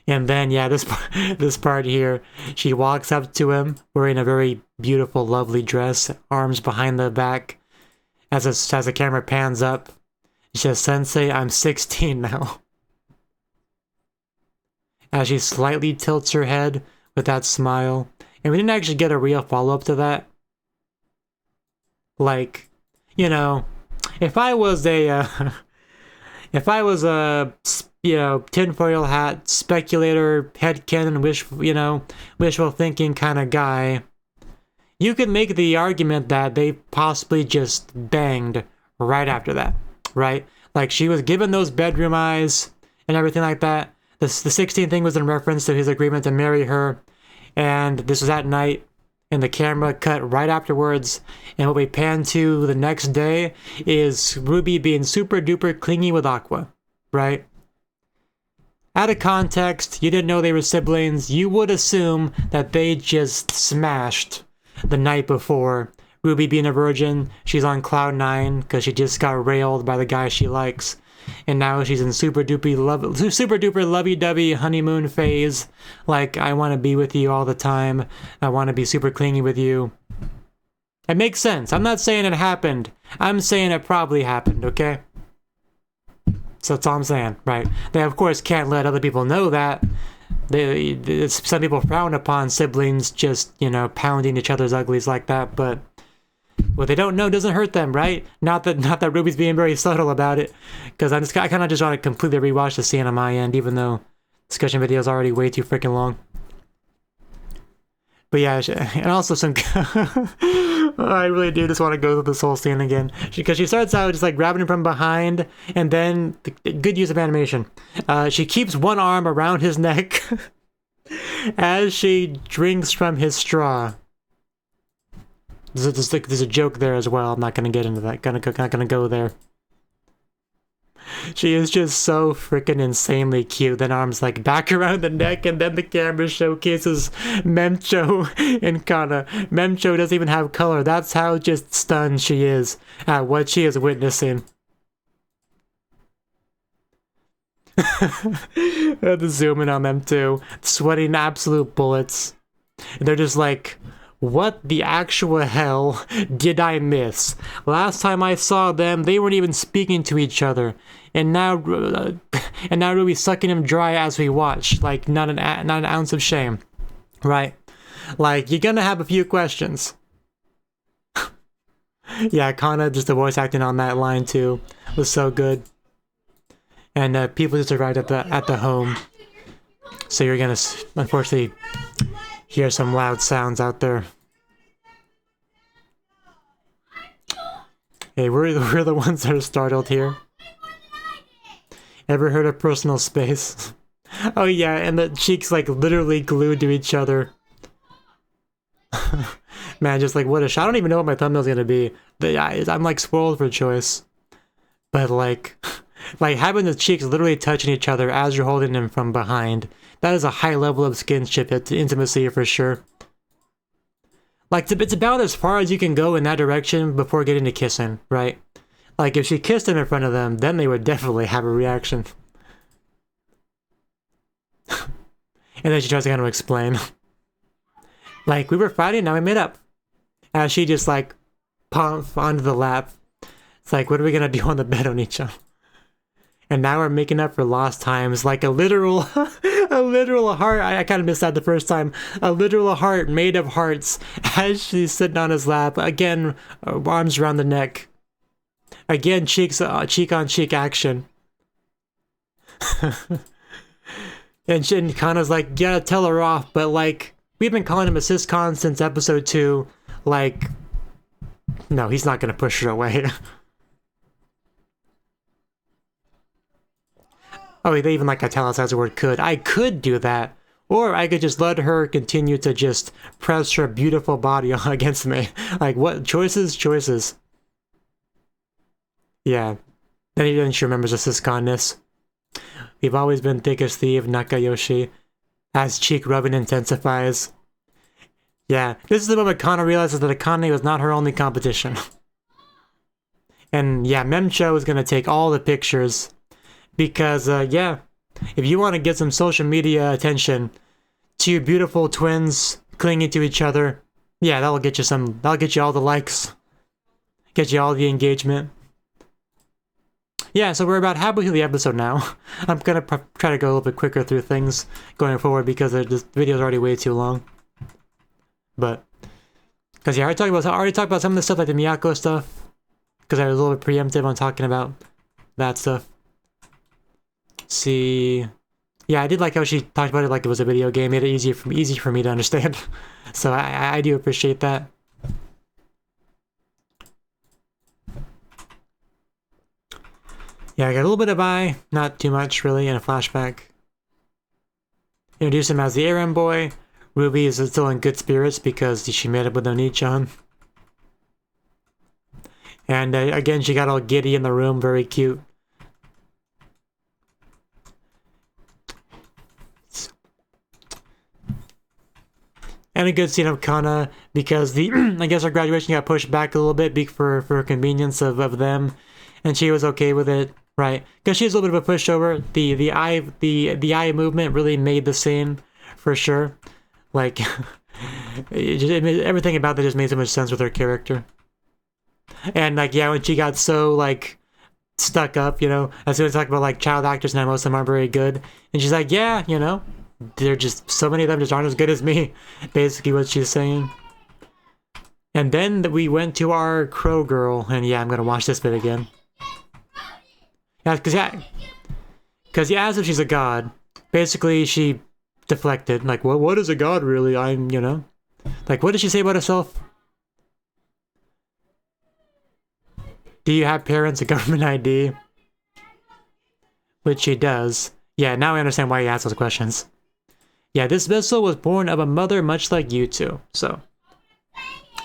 [SPEAKER 1] And then, yeah, this part here, she walks up to him wearing a very beautiful, lovely dress, arms behind the back. As the camera pans up, she says, "Sensei, I'm 16 now." As she slightly tilts her head with that smile. And we didn't actually get a real follow-up to that. Like, you know, if I was a you know, tinfoil hat, speculator, headcanon, wishful thinking kind of guy, you could make the argument that they possibly just banged right after that, right? Like, she was given those bedroom eyes and everything like that. The 16 thing was in reference to his agreement to marry her, and this was at night, and the camera cut right afterwards, and what we pan to the next day is Ruby being super duper clingy with Aqua, right? Out of context, you didn't know they were siblings, you would assume that they just smashed the night before. Ruby being a virgin, she's on cloud 9 because she just got railed by the guy she likes. And now she's in super duper lovey-dovey honeymoon phase. Like, I want to be with you all the time. I want to be super clingy with you. It makes sense. I'm not saying it happened. I'm saying it probably happened, okay? So that's all I'm saying, right? They, of course, can't let other people know that. Some people frown upon siblings just, you know, pounding each other's uglies like that, but what they don't know doesn't hurt them, right? Not that Ruby's being very subtle about it, because I kind of just want to completely rewatch the scene on my end, even though discussion video is already way too freaking long. But yeah, and also some... I really do just want to go through this whole scene again, because she starts out just like grabbing him from behind, and then good use of animation. She keeps one arm around his neck as she drinks from his straw. There's a joke there as well. I'm not gonna get into that. Not gonna go there. She is just so freaking insanely cute. Then arms like back around the neck, and then the camera showcases Memcho and Kana. Memcho doesn't even have color. That's how just stunned she is at what she is witnessing. I had to zoom in on them too. Sweating absolute bullets. And they're just like, what the actual hell did I miss? Last time I saw them, they weren't even speaking to each other. And now Ruby's sucking him dry as we watch. Like, not an ounce of shame. Right? Like, you're gonna have a few questions. Yeah, Kana, just the voice acting on that line too, was so good. And people just arrived at the home. So you're gonna, unfortunately, hear some loud sounds out there. Hey, we're the ones that are startled here. Ever heard of personal space? Oh yeah, and the cheeks like literally glued to each other. Man, just like what a shot. I don't even know what my thumbnail's gonna be. I'm like spoiled for choice. But like having the cheeks literally touching each other as you're holding them from behind. That is a high level of skinship intimacy for sure. Like, it's about as far as you can go in that direction before getting to kissing, right? Like, if she kissed him in front of them, then they would definitely have a reaction. And then she tries to kind of explain. Like, we were fighting, now we made up. As she just, like, pumps onto the lap. It's like, what are we gonna do on the bed, Onicha? And now we're making up for lost times, like a literal, a literal heart. I kind of missed that the first time. A literal heart made of hearts as she's sitting on his lap. Again, arms around the neck. Again, cheek on cheek action. And Kana's like, yeah, tell her off, but like, we've been calling him a siscon since episode 2. Like, no, he's not gonna push her away. Oh, they even like italicize the word could. I could do that. Or I could just let her continue to just press her beautiful body against me. Like, what? Choices? Choices. Yeah. Then she remembers the sisconness. We've always been thick as thieves, Nakayoshi. As cheek rubbing intensifies. Yeah, this is the moment Kana realizes that Akane was not her only competition. And yeah, Memcho is gonna take all the pictures. Because, yeah, if you want to get some social media attention, two beautiful twins clinging to each other, yeah, that'll get you all the likes. Get you all the engagement. Yeah, so we're about halfway through the episode now. I'm gonna try to go a little bit quicker through things going forward because this video's already way too long. But, because yeah, I already talked about some of the stuff like the Miyako stuff. Because I was a little bit preemptive on talking about that stuff. See, yeah, I did like how she talked about it like it was a video game, made it easy for me to understand. So I do appreciate that. Yeah, I got a little bit of Ai, not too much really, in a flashback. Introduce him as the errand boy. Ruby is still in good spirits because she met up with Oni-chan. And again, she got all giddy in the room, very cute. And a good scene of Kana because I guess her graduation got pushed back a little bit for convenience of them, and she was okay with it, right? Because she's a little bit of a pushover. The eye movement really made the scene for sure. Like everything about that just made so much sense with her character. And like yeah, when she got so like stuck up, you know, as soon as I talk about like child actors now, most of them aren't very good, and she's like, yeah, you know. They're just, so many of them just aren't as good as me, basically what she's saying. And then we went to our crow girl, and yeah, I'm gonna watch this bit again. Yeah, because he asked if she's a god. Basically, she deflected, like, well, what is a god really? I'm, you know, like, what did she say about herself? Do you have parents, a government ID? Which she does. Yeah, now I understand why he asked those questions. Yeah, this vessel was born of a mother much like you two, so...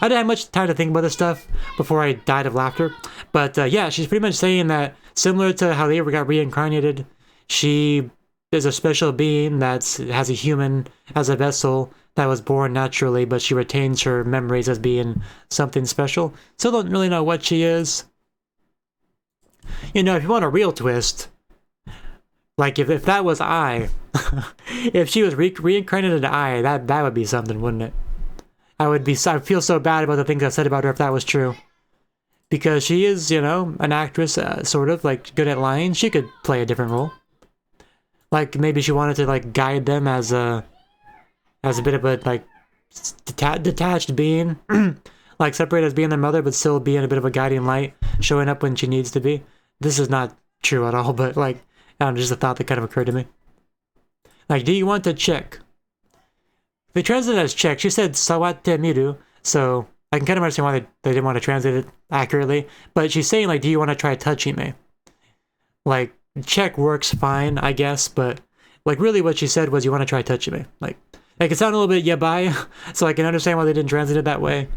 [SPEAKER 1] I didn't have much time to think about this stuff before I died of laughter, but yeah, she's pretty much saying that, similar to how they got reincarnated, she is a special being that has a human as a vessel that was born naturally, but she retains her memories as being something special. Still don't really know what she is. You know, if you want a real twist... Like, if that was I, if she was reincarnated I, that would be something, wouldn't it? I feel so bad about the things I said about her if that was true. Because she is, you know, an actress, sort of, like, good at lying. She could play a different role. Like, maybe she wanted to, like, guide them as a bit of a, like, detached being. Like, separate as being their mother, but still being a bit of a guiding light, showing up when she needs to be. This is not true at all, but, like... I don't know, just a thought that kind of occurred to me. Like, do you want to check? They translated it as check. She said sawate miru, so I can kind of understand why they didn't want to translate it accurately. But she's saying, like, do you want to try touching me? Like, check works fine, I guess, but, like, really what she said was you want to try touching me. Like it sounded a little bit yabai, so I can understand why they didn't translate it that way.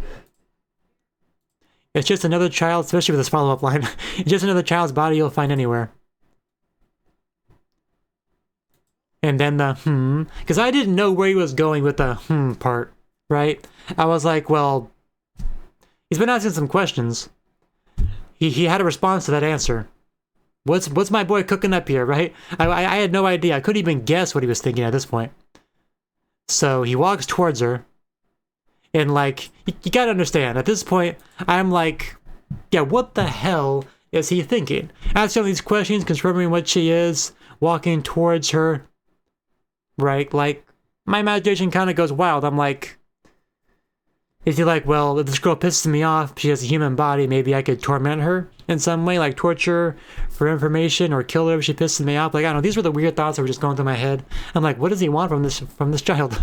[SPEAKER 1] It's just another child, especially with this follow-up line, it's just another child's body you'll find anywhere. And then the because I didn't know where he was going with the part, right? I was like, well, he's been asking some questions. He had a response to that answer. What's my boy cooking up here, right? I had no idea. I couldn't even guess what he was thinking at this point. So he walks towards her, and like, you gotta understand, at this point, I'm like, yeah, what the hell is he thinking? Asking all these questions, confirming what she is, walking towards her, right? Like, my imagination kind of goes wild. I'm like, is he like, well, if this girl pisses me off, she has a human body, maybe I could torment her in some way, like torture her for information or kill her if she pisses me off? Like, I don't know, these were the weird thoughts that were just going through my head. I'm like, what does he want from this child?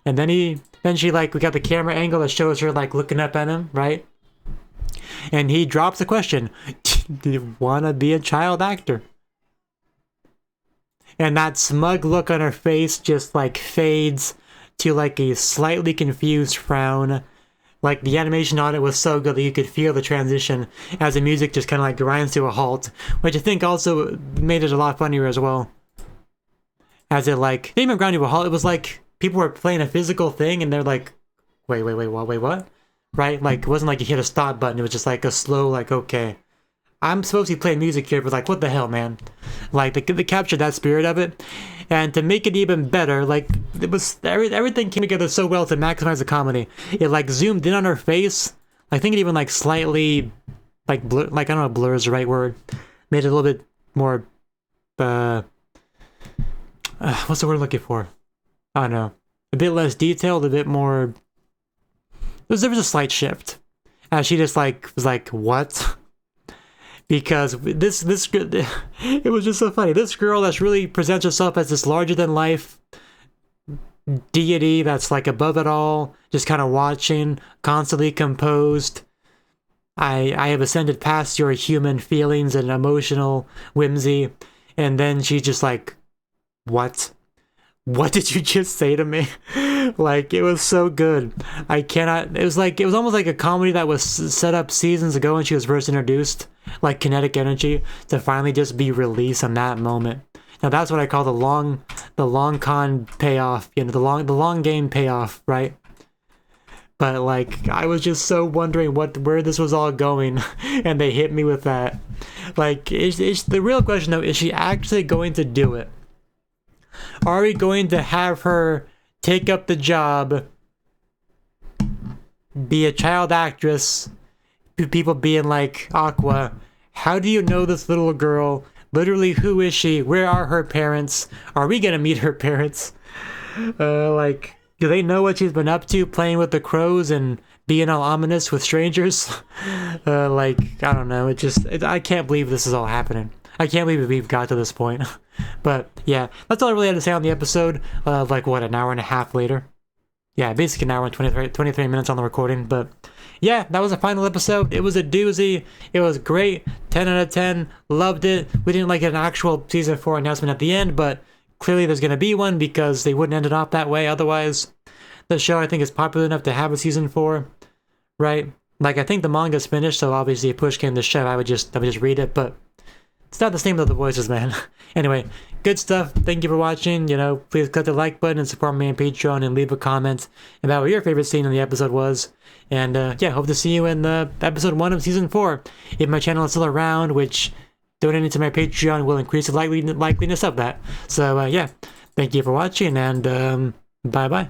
[SPEAKER 1] And then she like, we got the camera angle that shows her like looking up at him, right? And he drops the question, do you want to be a child actor? And that smug look on her face just like fades to like a slightly confused frown. Like the animation on it was so good that you could feel the transition as the music just kind of like grinds to a halt, which I think also made it a lot funnier as well. As it like, they didn't even grind to a halt, it was like people were playing a physical thing and they're like, wait, what? Right? Like, it wasn't like you hit a stop button, it was just like a slow, like, okay, I'm supposed to be playing music here, but like, what the hell, man? Like, they captured that spirit of it. And to make it even better, like, it was, everything came together so well to maximize the comedy. It like zoomed in on her face. I think it even like slightly, like, like, I don't know if blur is the right word. Made it a little bit more, what's the word I'm looking for? I don't know. A bit less detailed, a bit more, there was a slight shift. As she just like, was like, what? Because this it was just so funny. This girl that's really presents herself as this larger than life deity that's like above it all, just kind of watching, constantly composed. I have ascended past your human feelings and emotional whimsy. And then she's just like, what? What did you just say to me? Like, it was so good. I cannot, it was almost like a comedy that was set up seasons ago when she was first introduced, like kinetic energy, to finally just be released in that moment. Now that's what I call the long con payoff, you know, the long game payoff, right? But like, I was just so wondering where this was all going, and they hit me with that. Like, the real question though, is she actually going to do it? Are we going to have her take up the job, be a child actress, people being like, Aqua, how do you know this little girl? Literally, who is she? Where are her parents? Are we gonna meet her parents? Like, do they know what she's been up to, playing with the crows and being all ominous with strangers? Like, I don't know, I can't believe this is all happening. I can't believe we've got to this point. But yeah, that's all I really had to say on the episode. Like, what, an hour and a half later? Yeah, basically an hour and 23 minutes on the recording. But yeah, that was the final episode. It was a doozy. It was great. 10 out of 10. Loved it. We didn't like an actual season 4 announcement at the end, but clearly there's going to be one because they wouldn't end it off that way otherwise. The show, I think, is popular enough to have a season 4, right? Like, I think the manga's finished, so obviously if push came to shove, I would just read it, but it's not the same with the voices, man. Anyway, good stuff. Thank you for watching. You know, please click the like button and support me on Patreon and leave a comment about what your favorite scene in the episode was. And yeah, hope to see you in the episode 1 of season 4. If my channel is still around, which donating to my Patreon will increase the likeliness of that. So yeah, thank you for watching, and bye-bye.